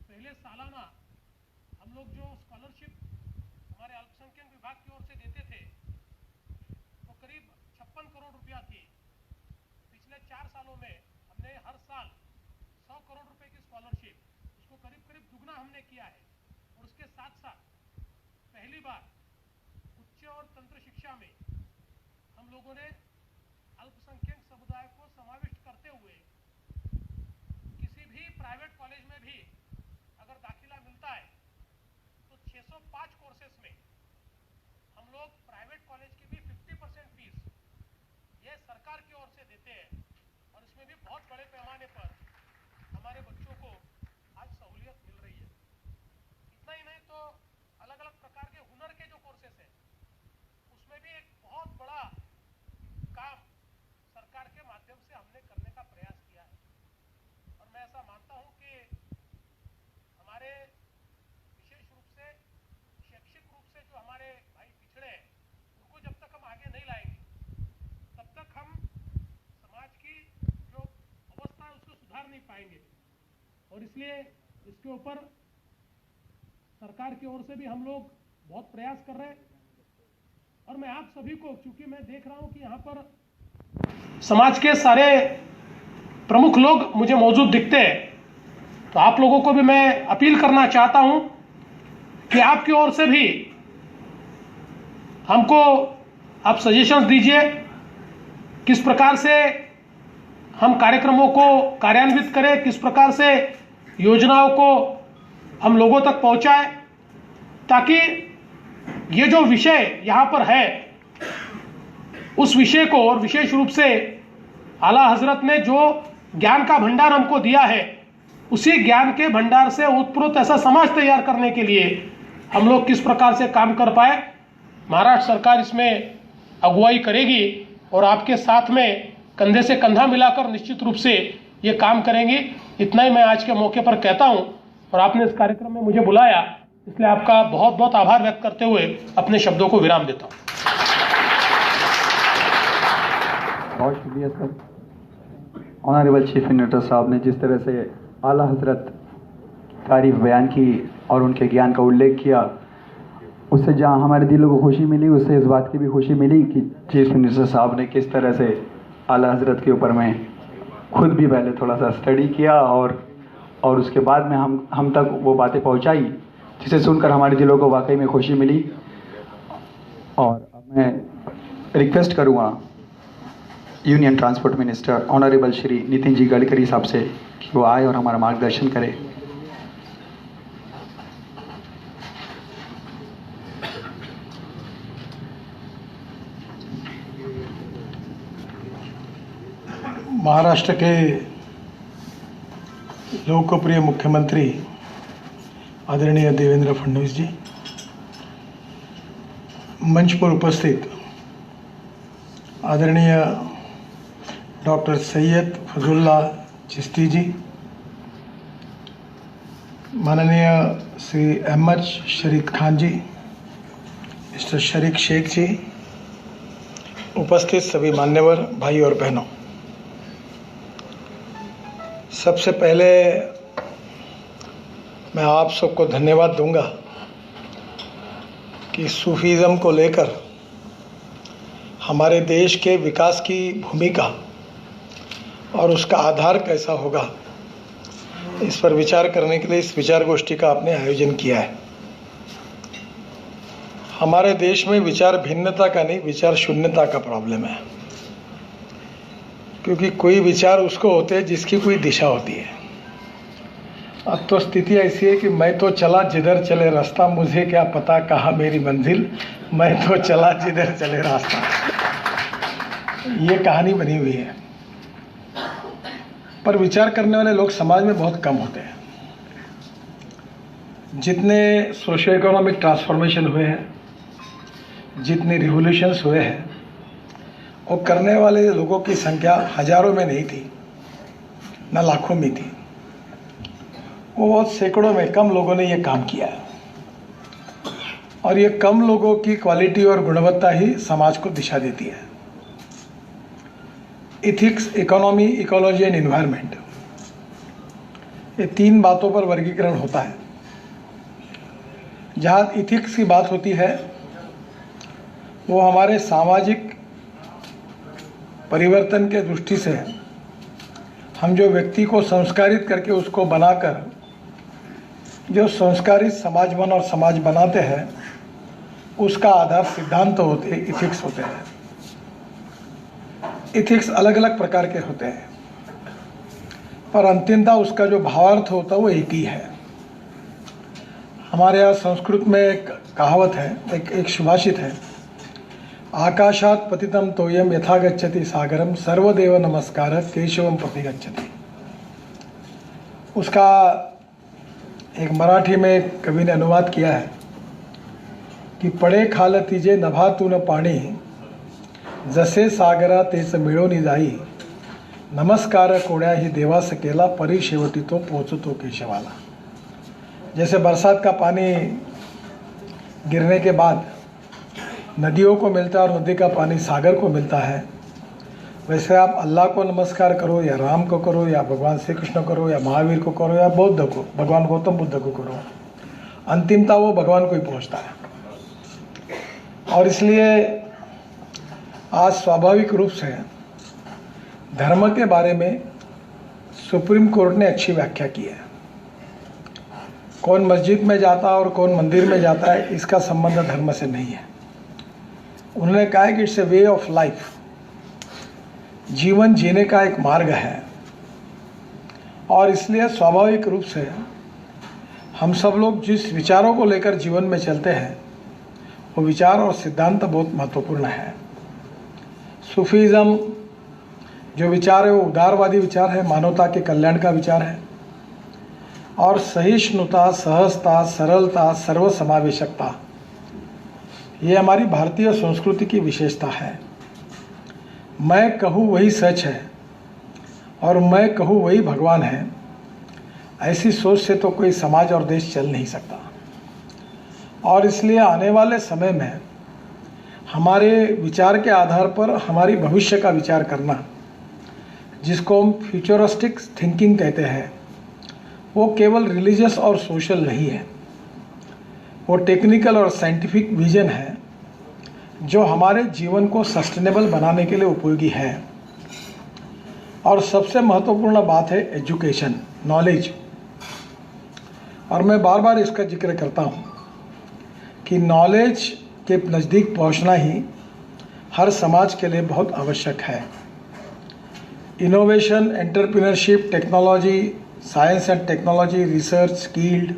पहले सालाना हम लोग जो स्कॉलरशिप हमारे अल्पसंख्यक विभाग की ओर से देते थे वो करीब 56 करोड़ रुपया थी। पिछले 4 सालों में हमने हर साल 100 करोड़ रुपए की स्कॉलरशिप, उसको करीब करीब दुगना हमने किया है। और उसके साथ साथ पहली बार उच्च और तंत्र शिक्षा में हम लोगों ने अल्पसंख्यक समुदाय को समाविष्ट करते हुए किसी भी प्राइवेट कॉलेज में भी अगर दाखिला मिलता है तो 605 कोर्सेस में हम लोग प्राइवेट कॉलेज की भी 50% फीस ये सरकार की ओर से देते हैं। और इसमें भी बहुत बड़े पैमाने पर हमारे बच्चों को आज सहूलियत मिल रही है। इतना ही नहीं तो अलग अलग प्रकार के हुनर के जो कोर्सेस हैं उसमें भी एक बहुत बड़ा काम सरकार के माध्यम से हमने करने का प्रयास किया है। और मैं ऐसा मानता हूं कि हमारे विशेष रूप से शैक्षिक रूप से जो हमारे भाई पिछड़े हैं उनको जब तक हम आगे नहीं लाएंगे तब तक हम समाज की जो अवस्था है उसको सुधार नहीं पाएंगे। और इसलिए इसके ऊपर सरकार की ओर से भी हम लोग बहुत प्रयास कर रहे हैं। और मैं आप सभी को, क्योंकि मैं देख रहा हूं कि यहाँ पर समाज के सारे प्रमुख लोग मुझे मौजूद दिखते हैं, तो आप लोगों को भी मैं अपील करना चाहता हूं कि आपकी ओर से भी हमको आप सजेशंस दीजिए किस प्रकार से हम कार्यक्रमों को कार्यान्वित करें, किस प्रकार से योजनाओं को हम लोगों तक पहुंचाएं, ताकि ये जो विषय यहाँ पर है उस विषय को, और विशेष रूप से आला हजरत ने जो ज्ञान का भंडार हमको दिया है उसी ज्ञान के भंडार से उत्प्रोत ऐसा समाज तैयार करने के लिए हम लोग किस प्रकार से काम कर पाए। महाराष्ट्र सरकार इसमें अगुवाई करेगी और आपके साथ में कंधे से कंधा मिलाकर निश्चित रूप से ये काम करेंगी। इतना ही मैं आज के मौके पर कहता हूँ। और आपने इस कार्यक्रम में मुझे बुलाया, इसलिए आपका बहुत बहुत आभार व्यक्त करते हुए अपने शब्दों को विराम देता हूँ। बहुत शुक्रिया सर। ऑनरेबल चीफ मिनिस्टर साहब ने जिस तरह से आला हजरत तारीफ बयान की और उनके ज्ञान का उल्लेख किया, उससे जहाँ हमारे दिलों को खुशी मिली, उससे इस बात की भी खुशी मिली कि चीफ मिनिस्टर साहब ने किस तरह से आला हजरत के ऊपर में खुद भी पहले थोड़ा सा स्टडी किया और उसके बाद में हम तक वो बातें पहुँचाई, जिसे सुनकर हमारे दिलों को वाकई में खुशी मिली। और अब मैं रिक्वेस्ट करूँगा union transport minister honourable Shri Nitin ji Gadkari Sahab से कि वो आए और हमारा मार्गदर्शन करें। महाराष्ट्र के लोकप्रिय मुख्यमंत्री आदरणीय देवेंद्र फडणवीस जी, मंच पर उपस्थित आदरणीय डॉक्टर सैयद फजलुल्लाह चिश्ती जी, माननीय श्री अहमद शरीफ खान जी, मिस्टर शरीक शेख जी, उपस्थित सभी मान्यवर भाई और बहनों, सबसे पहले मैं आप सबको धन्यवाद दूंगा कि सूफीज़म को लेकर हमारे देश के विकास की भूमिका और उसका आधार कैसा होगा, इस पर विचार करने के लिए इस विचार गोष्ठी का आपने आयोजन किया है। हमारे देश में विचार भिन्नता का नहीं, विचार शून्यता का प्रॉब्लम है, क्योंकि कोई विचार उसको होते हैं जिसकी कोई दिशा होती है। अब तो स्थिति ऐसी है कि मैं तो चला जिधर चले रास्ता, मुझे क्या पता कहाँ मेरी मंजिल, मैं तो चला जिधर चले रास्ता, ये कहानी बनी हुई है। पर विचार करने वाले लोग समाज में बहुत कम होते हैं। जितने सोशियो इकोनॉमिक ट्रांसफॉर्मेशन हुए हैं, जितने रिवोल्यूशंस हुए हैं, वो करने वाले लोगों की संख्या हजारों में नहीं थी, न लाखों में थी। वो बहुत सैकड़ों में कम लोगों ने ये काम किया है, और ये कम लोगों की क्वालिटी और गुणवत्ता ही समाज को दिशा देती है। Ethics, economy, ecology and environment, ये तीन बातों पर वर्गीकरण होता है। जहाँ इथिक्स की बात होती है वो हमारे सामाजिक परिवर्तन के दृष्टि से हम जो व्यक्ति को संस्कारित करके उसको बनाकर जो संस्कारित समाज और समाज बनाते हैं, उसका आधार सिद्धांत होते हैं, इथिक्स होते हैं। इथिक्स अलग अलग प्रकार के होते हैं, पर अंतिमता उसका जो भावार्थ होता है वो एक ही है। हमारे यहाँ संस्कृत में एक कहावत है, एक सुभाषित है, आकाशात पतितम तोयम यथा गच्छति सागरम सर्वदेव नमस्कार केशवम प्रति गच्छति। उसका एक मराठी में कवि ने अनुवाद किया है कि पडे खाल तिजे नभातून पाणी, जसे सागरा तेच मिळून जाई, नमस्कार कोण्याही देवास केला, परी शेवटी तो पोचतो केशवाला। जैसे बरसात का पानी गिरने के बाद नदियों को मिलता है और नदी का पानी सागर को मिलता है, वैसे आप अल्लाह को नमस्कार करो या राम को करो या भगवान श्री कृष्ण करो या महावीर को करो या बौद्ध को, भगवान गौतम बुद्ध को करो, अंतिमता वो भगवान को ही पहुँचता है। और इसलिए आज स्वाभाविक रूप से धर्म के बारे में सुप्रीम कोर्ट ने अच्छी व्याख्या की है। कौन मस्जिद में जाता है और कौन मंदिर में जाता है, इसका संबंध धर्म से नहीं है। उन्होंने कहा है कि it's a way of life, जीवन जीने का एक मार्ग है। और इसलिए स्वाभाविक रूप से हम सब लोग जिस विचारों को लेकर जीवन में चलते हैं, वो विचार और सिद्धांत बहुत महत्वपूर्ण है। सूफीज़म जो विचार है वो उदारवादी विचार है, मानवता के कल्याण का विचार है, और सहिष्णुता, सहजता, सरलता, सर्वसमावेशकता, ये हमारी भारतीय संस्कृति की विशेषता है। मैं कहूँ वही सच है और मैं कहूँ वही भगवान है, ऐसी सोच से तो कोई समाज और देश चल नहीं सकता। और इसलिए आने वाले समय में हमारे विचार के आधार पर हमारी भविष्य का विचार करना, जिसको हम फ्यूचरिस्टिक थिंकिंग कहते हैं, वो केवल रिलीजियस और सोशल नहीं है, वो टेक्निकल और साइंटिफिक विजन है जो हमारे जीवन को सस्टेनेबल बनाने के लिए उपयोगी है। और सबसे महत्वपूर्ण बात है एजुकेशन, नॉलेज। और मैं बार बार इसका जिक्र करता हूँ कि नॉलेज के नज़दीक पहुँचना ही हर समाज के लिए बहुत आवश्यक है। Innovation, entrepreneurship, technology, science and technology, research, skilled,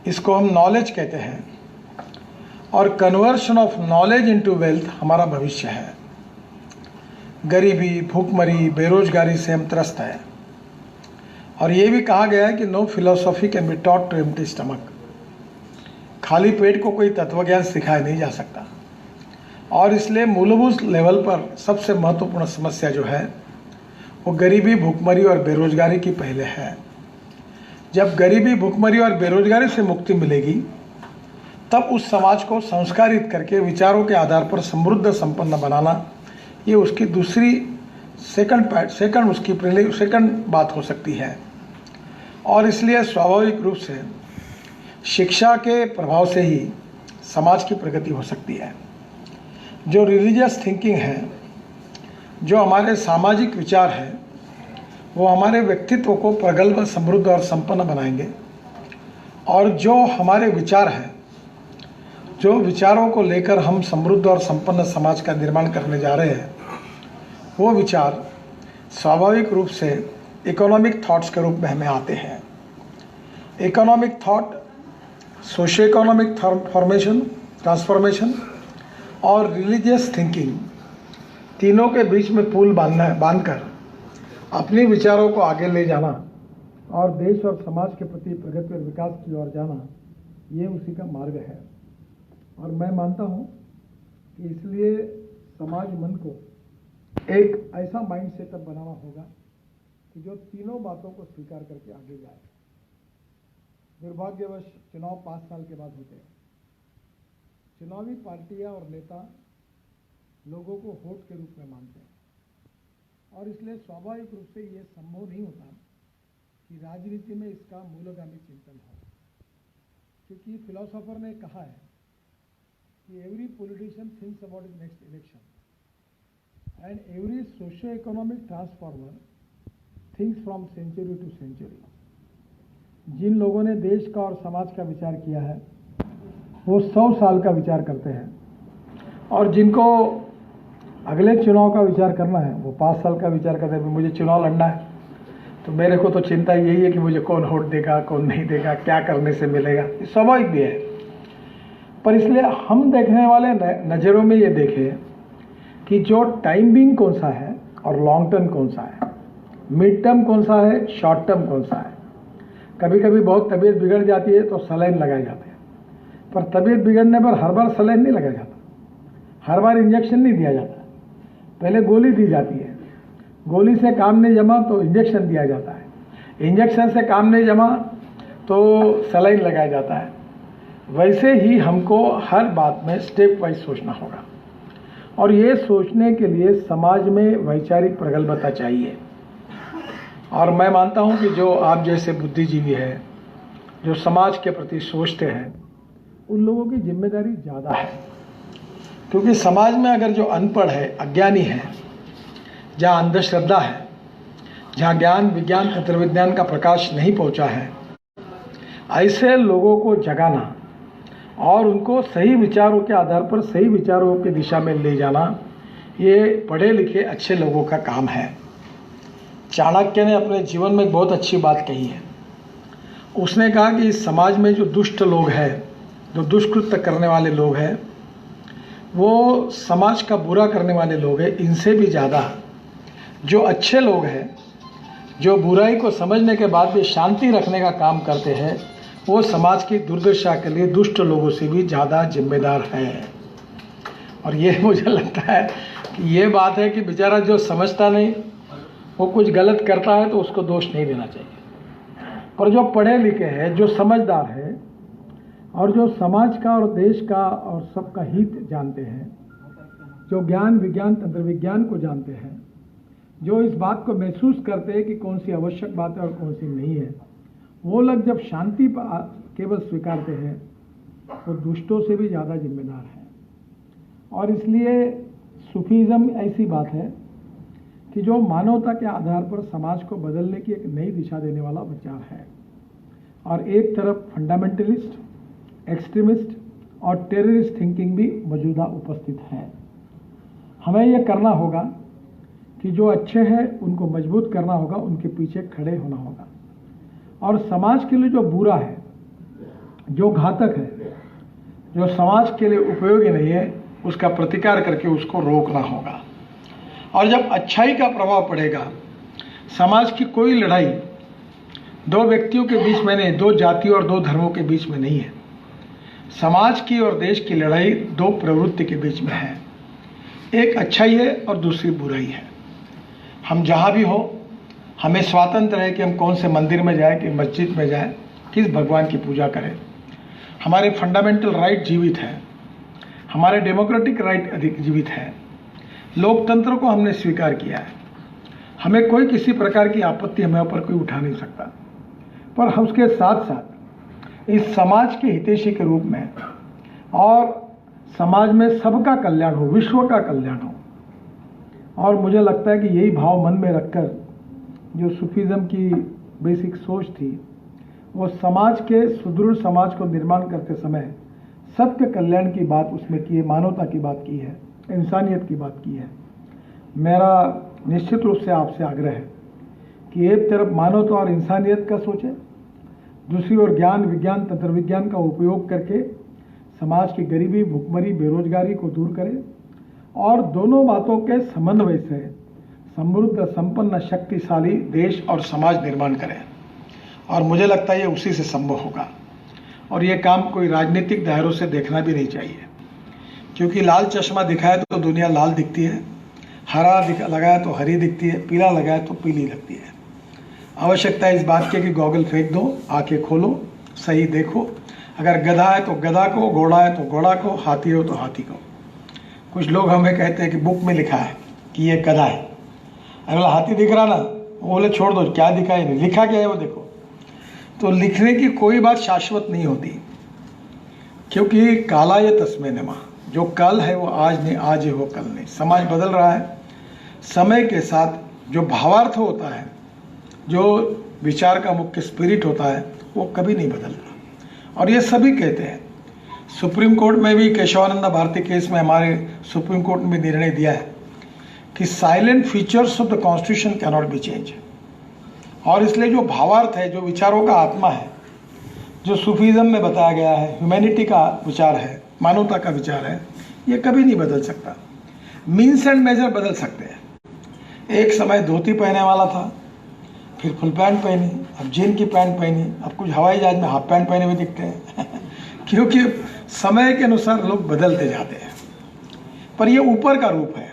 इसको हम नॉलेज कहते हैं। और conversion of knowledge into wealth हमारा भविष्य है। गरीबी, भूखमरी, बेरोजगारी से हम त्रस्त हैं। और ये भी कहा गया है कि no philosophy can be taught to empty stomach. खाली पेट को कोई तत्वज्ञान सिखाया नहीं जा सकता। और इसलिए मूलभूत लेवल पर सबसे महत्वपूर्ण समस्या जो है वो गरीबी, भूखमरी और बेरोजगारी की पहले है। जब गरीबी, भूखमरी और बेरोजगारी से मुक्ति मिलेगी तब उस समाज को संस्कारित करके विचारों के आधार पर समृद्ध संपन्न बनाना, ये उसकी दूसरी सेकंड बात हो सकती है। और इसलिए स्वाभाविक रूप से शिक्षा के प्रभाव से ही समाज की प्रगति हो सकती है। जो रिलीजियस थिंकिंग है, जो हमारे सामाजिक विचार है, वो हमारे व्यक्तित्व को प्रगल्भ, समृद्ध और संपन्न बनाएंगे। और जो हमारे विचार हैं, जो विचारों को लेकर हम समृद्ध और संपन्न समाज का निर्माण करने जा रहे हैं, वो विचार स्वाभाविक रूप से इकोनॉमिक थॉट्स के रूप में हमें आते हैं। Economic thought, socio economic transformation और रिलीजियस थिंकिंग, तीनों के बीच में पुल बांधकर अपने विचारों को आगे ले जाना और देश और समाज के प्रति प्रगति और विकास की ओर जाना, ये उसी का मार्ग है। और मैं मानता हूँ कि इसलिए समाज मन को एक ऐसा माइंड सेटअप बनाना होगा कि जो तीनों बातों को स्वीकार करके आगे जाए। दुर्भाग्यवश चुनाव 5 साल के बाद होते हैं। चुनावी पार्टियां और नेता लोगों को वोट के रूप में मानते हैं और इसलिए स्वाभाविक रूप से ये संभव नहीं होता कि राजनीति में इसका मूलगामी चिंतन हो, क्योंकि फिलोसोफर ने कहा है कि every politician thinks about his next election and every socio economic transformer thinks from century to century. जिन लोगों ने देश का और समाज का विचार किया है वो 100 साल का विचार करते हैं, और जिनको अगले चुनाव का विचार करना है वो 5 साल का विचार करते हैं। मुझे चुनाव लड़ना है तो मेरे को तो चिंता यही है कि मुझे कौन वोट देगा, कौन नहीं देगा, क्या करने से मिलेगा। ये स्वाभाविक भी है, पर इसलिए हम देखने वाले नज़रों में ये देखें कि जो टाइम बिंग कौन सा है और लॉन्ग टर्म कौन सा है, मिड टर्म कौन सा है, शॉर्ट टर्म कौन सा है। कभी कभी बहुत तबीयत बिगड़ जाती है तो सलाइन लगाए जाते हैं, पर तबीयत बिगड़ने पर हर बार सलाइन नहीं लगाया जाता, हर बार इंजेक्शन नहीं दिया जाता। पहले गोली दी जाती है, गोली से काम नहीं जमा तो इंजेक्शन दिया जाता है, इंजेक्शन से काम नहीं जमा तो सलाइन लगाया जाता है। वैसे ही हमको हर बात में स्टेप वाइज सोचना होगा, और ये सोचने के लिए समाज में वैचारिक प्रगल्भता चाहिए। और मैं मानता हूँ कि जो आप जैसे बुद्धिजीवी हैं, जो समाज के प्रति सोचते हैं, उन लोगों की जिम्मेदारी ज़्यादा है, क्योंकि समाज में अगर जो अनपढ़ है, अज्ञानी है, जहाँ अंधश्रद्धा है, जहाँ ज्ञान, विज्ञान, तंत्रविज्ञान का प्रकाश नहीं पहुँचा है, ऐसे लोगों को जगाना और उनको सही विचारों के आधार पर सही विचारों की दिशा में ले जाना, ये पढ़े लिखे अच्छे लोगों का काम है। चाणक्य ने अपने जीवन में एक बहुत अच्छी बात कही है। उसने कहा कि इस समाज में जो दुष्ट लोग हैं, जो दुष्कृत्य करने वाले लोग हैं, वो समाज का बुरा करने वाले लोग हैं। इनसे भी ज़्यादा जो अच्छे लोग हैं, जो बुराई को समझने के बाद भी शांति रखने का काम करते हैं, वो समाज की दुर्दशा के लिए दुष्ट लोगों से भी ज़्यादा जिम्मेदार है। और ये मुझे लगता है कि ये बात है कि बेचारा जो समझता नहीं, वो कुछ गलत करता है तो उसको दोष नहीं देना चाहिए, पर जो पढ़े लिखे हैं, जो समझदार है और जो समाज का और देश का और सबका हित जानते हैं, जो ज्ञान, विज्ञान, तंत्रविज्ञान को जानते हैं, जो इस बात को महसूस करते हैं कि कौन सी आवश्यक बात है और कौन सी नहीं है, वो लोग जब शांति केवल स्वीकारते हैं वो दुष्टों से भी ज़्यादा जिम्मेदार है। और इसलिए सूफीज़म ऐसी बात है कि जो मानवता के आधार पर समाज को बदलने की एक नई दिशा देने वाला विचार है। और एक तरफ फंडामेंटलिस्ट, एक्सट्रीमिस्ट और टेररिस्ट थिंकिंग भी मौजूदा उपस्थित है। हमें यह करना होगा कि जो अच्छे हैं उनको मजबूत करना होगा, उनके पीछे खड़े होना होगा, और समाज के लिए जो बुरा है, जो घातक है, जो समाज के लिए उपयोगी नहीं है, उसका प्रतिकार करके उसको रोकना होगा। और जब अच्छाई का प्रभाव पड़ेगा, समाज की कोई लड़ाई दो व्यक्तियों के बीच में नहीं, दो जातियों और दो धर्मों के बीच में नहीं है। समाज की और देश की लड़ाई दो प्रवृत्ति के बीच में है, एक अच्छाई है और दूसरी बुराई है। हम जहाँ भी हो, हमें स्वातंत्र है कि हम कौन से मंदिर में जाएं, कि मस्जिद में जाएं, किस भगवान की पूजा करें। हमारे फंडामेंटल राइट जीवित है, हमारे डेमोक्रेटिक राइट अधिक जीवित है। लोकतंत्र को हमने स्वीकार किया है, हमें कोई किसी प्रकार की आपत्ति हमें ऊपर कोई उठा नहीं सकता। पर हम उसके साथ साथ इस समाज के हितैषी के रूप में और समाज में सबका कल्याण हो, विश्व का कल्याण हो, और मुझे लगता है कि यही भाव मन में रखकर जो सूफीज़म की बेसिक सोच थी, वो समाज के सुदृढ़ समाज को निर्माण करते समय सबके कल्याण की बात उसमें की है, मानवता की बात की है, इंसानियत की बात की है। मेरा निश्चित रूप से आपसे आग्रह है कि एक तरफ मानवता और इंसानियत का सोचें, दूसरी ओर ज्ञान विज्ञान तंत्र विज्ञान का उपयोग करके समाज की गरीबी, भुखमरी, बेरोजगारी को दूर करें, और दोनों बातों के समन्वय से समृद्ध, संपन्न, शक्तिशाली देश और समाज निर्माण करें। और मुझे लगता है ये उसी से संभव होगा। और ये काम कोई राजनीतिक दायरों से देखना भी नहीं चाहिए, क्योंकि लाल चश्मा दिखाए तो दुनिया लाल दिखती है, हरा लगाया तो हरी दिखती है, पीला लगाया तो पीली लगती है। आवश्यकता है इस बात की कि गॉगल फेंक दो, आंखें खोलो, सही देखो। अगर गधा है तो गधा को, घोड़ा है तो घोड़ा को, हाथी हो तो हाथी को। कुछ लोग हमें कहते हैं कि बुक में लिखा है कि ये गधा है, अगला हाथी दिख रहा ना, वो बोले छोड़ दो, क्या दिखा है, नहीं लिखा क्या है वो देखो। तो लिखने की कोई बात शाश्वत नहीं होती, क्योंकि काला ये तस्मे नमा, जो कल है वो आज नहीं, आज है वो कल नहीं। समाज बदल रहा है, समय के साथ जो भावार्थ होता है, जो विचार का मुख्य स्पिरिट होता है, वो कभी नहीं बदलता। और ये सभी कहते हैं, सुप्रीम कोर्ट में भी केशवानंद भारती केस में हमारे सुप्रीम कोर्ट ने निर्णय दिया है कि salient features of the constitution can not be change. और इसलिए जो भावार्थ है, जो विचारों का आत्मा है, जो सूफीज़म में बताया गया है, ह्यूमैनिटी का विचार है, मानवता का विचार है, ये कभी नहीं बदल सकता। मीन्स एंड मेजर बदल सकते हैं। एक समय धोती पहनने वाला था, फिर फुल पैंट पहनी, अब जीन की पैंट पहनी, अब कुछ हवाई जहाज में हाफ पैंट पहने हुए दिखते हैं क्योंकि समय के अनुसार लोग बदलते जाते हैं। पर ये ऊपर का रूप है,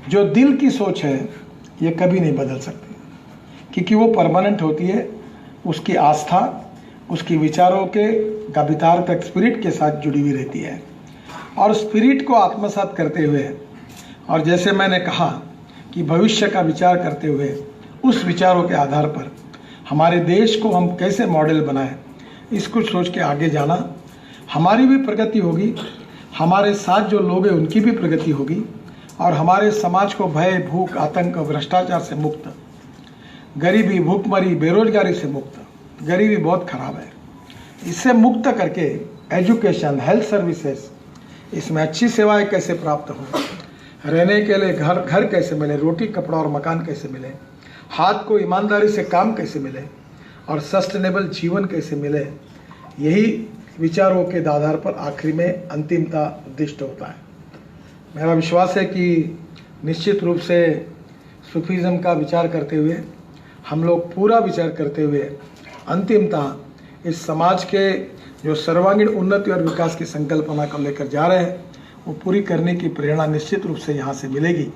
जो दिल की सोच है ये कभी नहीं बदल सकती, क्योंकि वो परमानेंट होती है। उसकी आस्था, उसकी विचारों के गभितार्थ स्पिरिट के साथ जुड़ी हुई रहती है। और स्पिरिट को आत्मसात करते हुए, और जैसे मैंने कहा कि भविष्य का विचार करते हुए, उस विचारों के आधार पर हमारे देश को हम कैसे मॉडल बनाएं, इसको सोच के आगे जाना। हमारी भी प्रगति होगी, हमारे साथ जो लोग हैं उनकी भी प्रगति होगी, और हमारे समाज को भय, भूख, आतंक, भ्रष्टाचार से मुक्त, गरीबी, भूखमरी, बेरोजगारी से मुक्त, गरीबी बहुत खराब है, इससे मुक्त करके एजुकेशन, हेल्थ सर्विसेज, इसमें अच्छी सेवाएं कैसे प्राप्त हो, रहने के लिए घर कैसे मिले, रोटी कपड़ा और मकान कैसे मिले, हाथ को ईमानदारी से काम कैसे मिले, और सस्टेनेबल जीवन कैसे मिले, यही विचारों के आधार पर आखिरी में अंतिमता उद्दिष्ट होता है। मेरा विश्वास है कि निश्चित रूप से सूफीज़म का विचार करते हुए, हम लोग पूरा विचार करते हुए अंतिमतः इस समाज के जो सर्वांगीण उन्नति और विकास की संकल्पना को लेकर जा रहे हैं, वो पूरी करने की प्रेरणा निश्चित रूप से यहाँ से मिलेगी,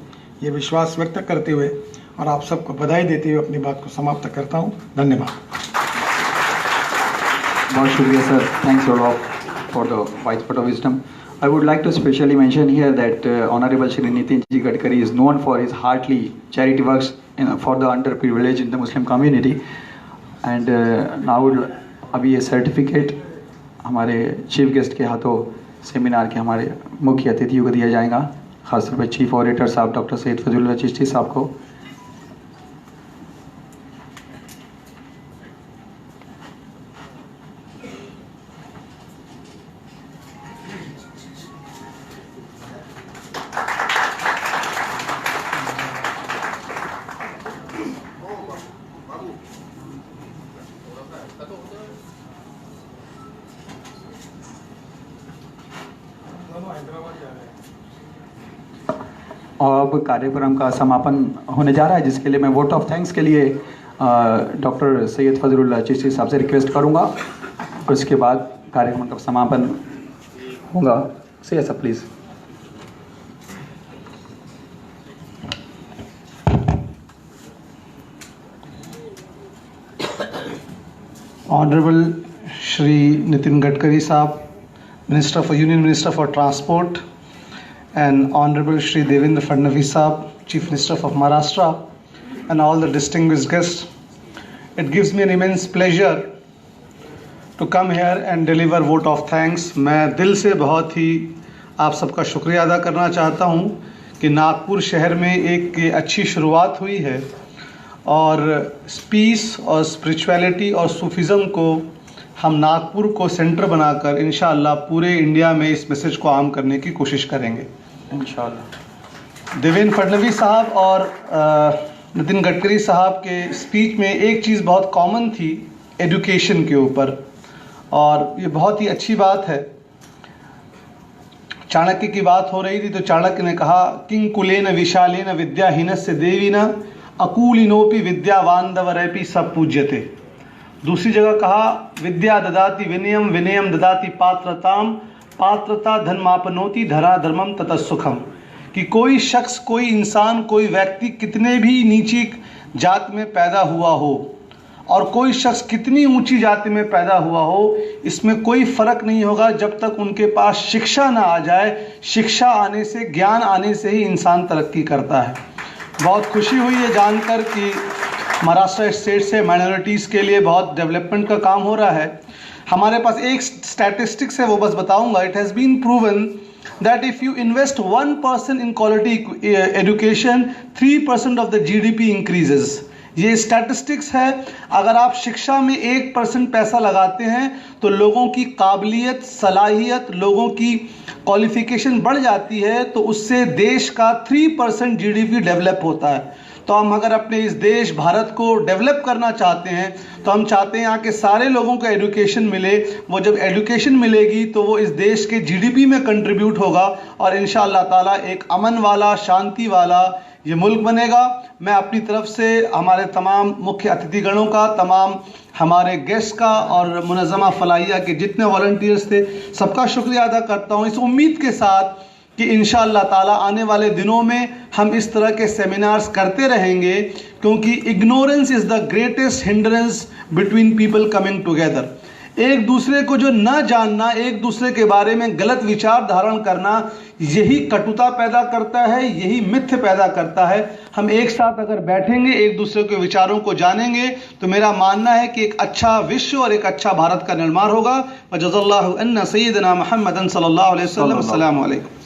ये विश्वास व्यक्त करते हुए और आप सबको बधाई देते हुए अपनी बात को समाप्त करता हूँ। धन्यवाद। बहुत शुक्रिया sir, thanks a lot for the wise word of wisdom. I would like to specially mention here that Honorable Shri Nitin Ji Gadkari is known for his heartly charity works for the underprivileged in the Muslim community, and now अभी ये certificate हमारे chief guest के हाथों seminar के हमारे मुख्य अतिथियों को दिया जाएगा, खासतौर पर चीफ ऑडिटर साहब डॉक्टर सैयद फजलुल्लाह चिश्ती साहब को। और अब कार्यक्रम का समापन होने जा रहा है, जिसके लिए मैं वोट ऑफ थैंक्स के लिए डॉक्टर सैयद फजलुल्लाह चिश्ती साहब से रिक्वेस्ट करूंगा। उसके बाद कार्यक्रम का समापन होगा। सैयद साहब please. Honorable Shri Nitin Gadkari Saab, Minister for Union Minister for Transport, and Honorable Shri Devendra Fadnavis Saab, Chief Minister of Maharashtra, and all the distinguished guests. It gives me an immense pleasure to come here and deliver vote of thanks. मैं दिल से बहुत ही आप सबका शुक्रिया अदा करना चाहता हूँ कि नागपुर शहर में एक अच्छी शुरुआत हुई है और पीस और स्पिरिचुअलिटी और सूफिज़म को हम नागपुर को सेंटर बनाकर इंशाअल्लाह पूरे इंडिया में इस मैसेज को आम करने की कोशिश करेंगे इंशाअल्लाह। देवेंद्र फडणवीस साहब और नितिन गडकरी साहब के स्पीच में एक चीज़ बहुत कॉमन थी, एजुकेशन के ऊपर, और ये बहुत ही अच्छी बात है। चाणक्य की बात हो रही थी तो चाणक्य ने कहा किंग कुलेन विशालेन विद्याहीनस्य देवीन अकूलिनोपि विद्यावानवरपि सब पूज्यते। दूसरी जगह कहा विद्या ददाति विनयम विनयम ददाति पात्रताम पात्रता धर्मापनोति धरा धर्मम ततः सुखम। कि कोई शख्स, कोई इंसान, कोई व्यक्ति कितने भी नीची जात में पैदा हुआ हो और कोई शख्स कितनी ऊंची जाति में पैदा हुआ हो, इसमें कोई फ़र्क नहीं होगा जब तक उनके पास शिक्षा ना आ जाए। शिक्षा आने से, ज्ञान आने से ही इंसान तरक्की करता है। बहुत खुशी हुई है जानकर कि महाराष्ट्र स्टेट से माइनॉरिटीज़ के लिए बहुत डेवलपमेंट का काम हो रहा है। हमारे पास एक स्टैटिस्टिक्स है, वो बस बताऊंगा। It has been proven that if you invest 1% in quality education, 3% of the GDP increases. ये स्टैटिस्टिक्स है। अगर आप शिक्षा में 1% पैसा लगाते हैं तो लोगों की काबिलियत, सलाहियत, लोगों की क्वालिफिकेशन बढ़ जाती है, तो उससे देश का 3% GDP डेवलप होता है। तो हम अगर अपने इस देश भारत को डेवलप करना चाहते हैं तो हम चाहते हैं यहाँ के सारे लोगों को एजुकेशन मिले। वो जब एजुकेशन मिलेगी तो वो इस देश के GDP में कंट्रीब्यूट होगा और इंशाअल्लाह ताला एक अमन वाला, शांति वाला ये मुल्क बनेगा। मैं अपनी तरफ से हमारे तमाम मुख्य अतिथिगणों का, तमाम हमारे गेस्ट का और मुनज़्ज़मा फलाहिया के जितने वॉलंटियर्स थे, सबका शुक्रिया अदा करता हूँ, इस उम्मीद के साथ कि इंशाअल्लाह ताला आने वाले दिनों में हम इस तरह के सेमिनार्स करते रहेंगे, क्योंकि ignorance is the greatest hindrance between people coming together. एक दूसरे को जो न जानना, एक दूसरे के बारे में गलत विचार धारण करना, यही कटुता पैदा करता है, यही मिथ्य पैदा करता है। हम एक साथ अगर बैठेंगे, एक दूसरे के विचारों को जानेंगे, तो मेरा मानना है कि एक अच्छा विश्व और एक अच्छा भारत का निर्माण होगा। वजज़ल्लाहु अन्ना सय्यदना मुहम्मदन सल्लल्लाहु अलैहि वसल्लम। अस्सलामु अलैकुम।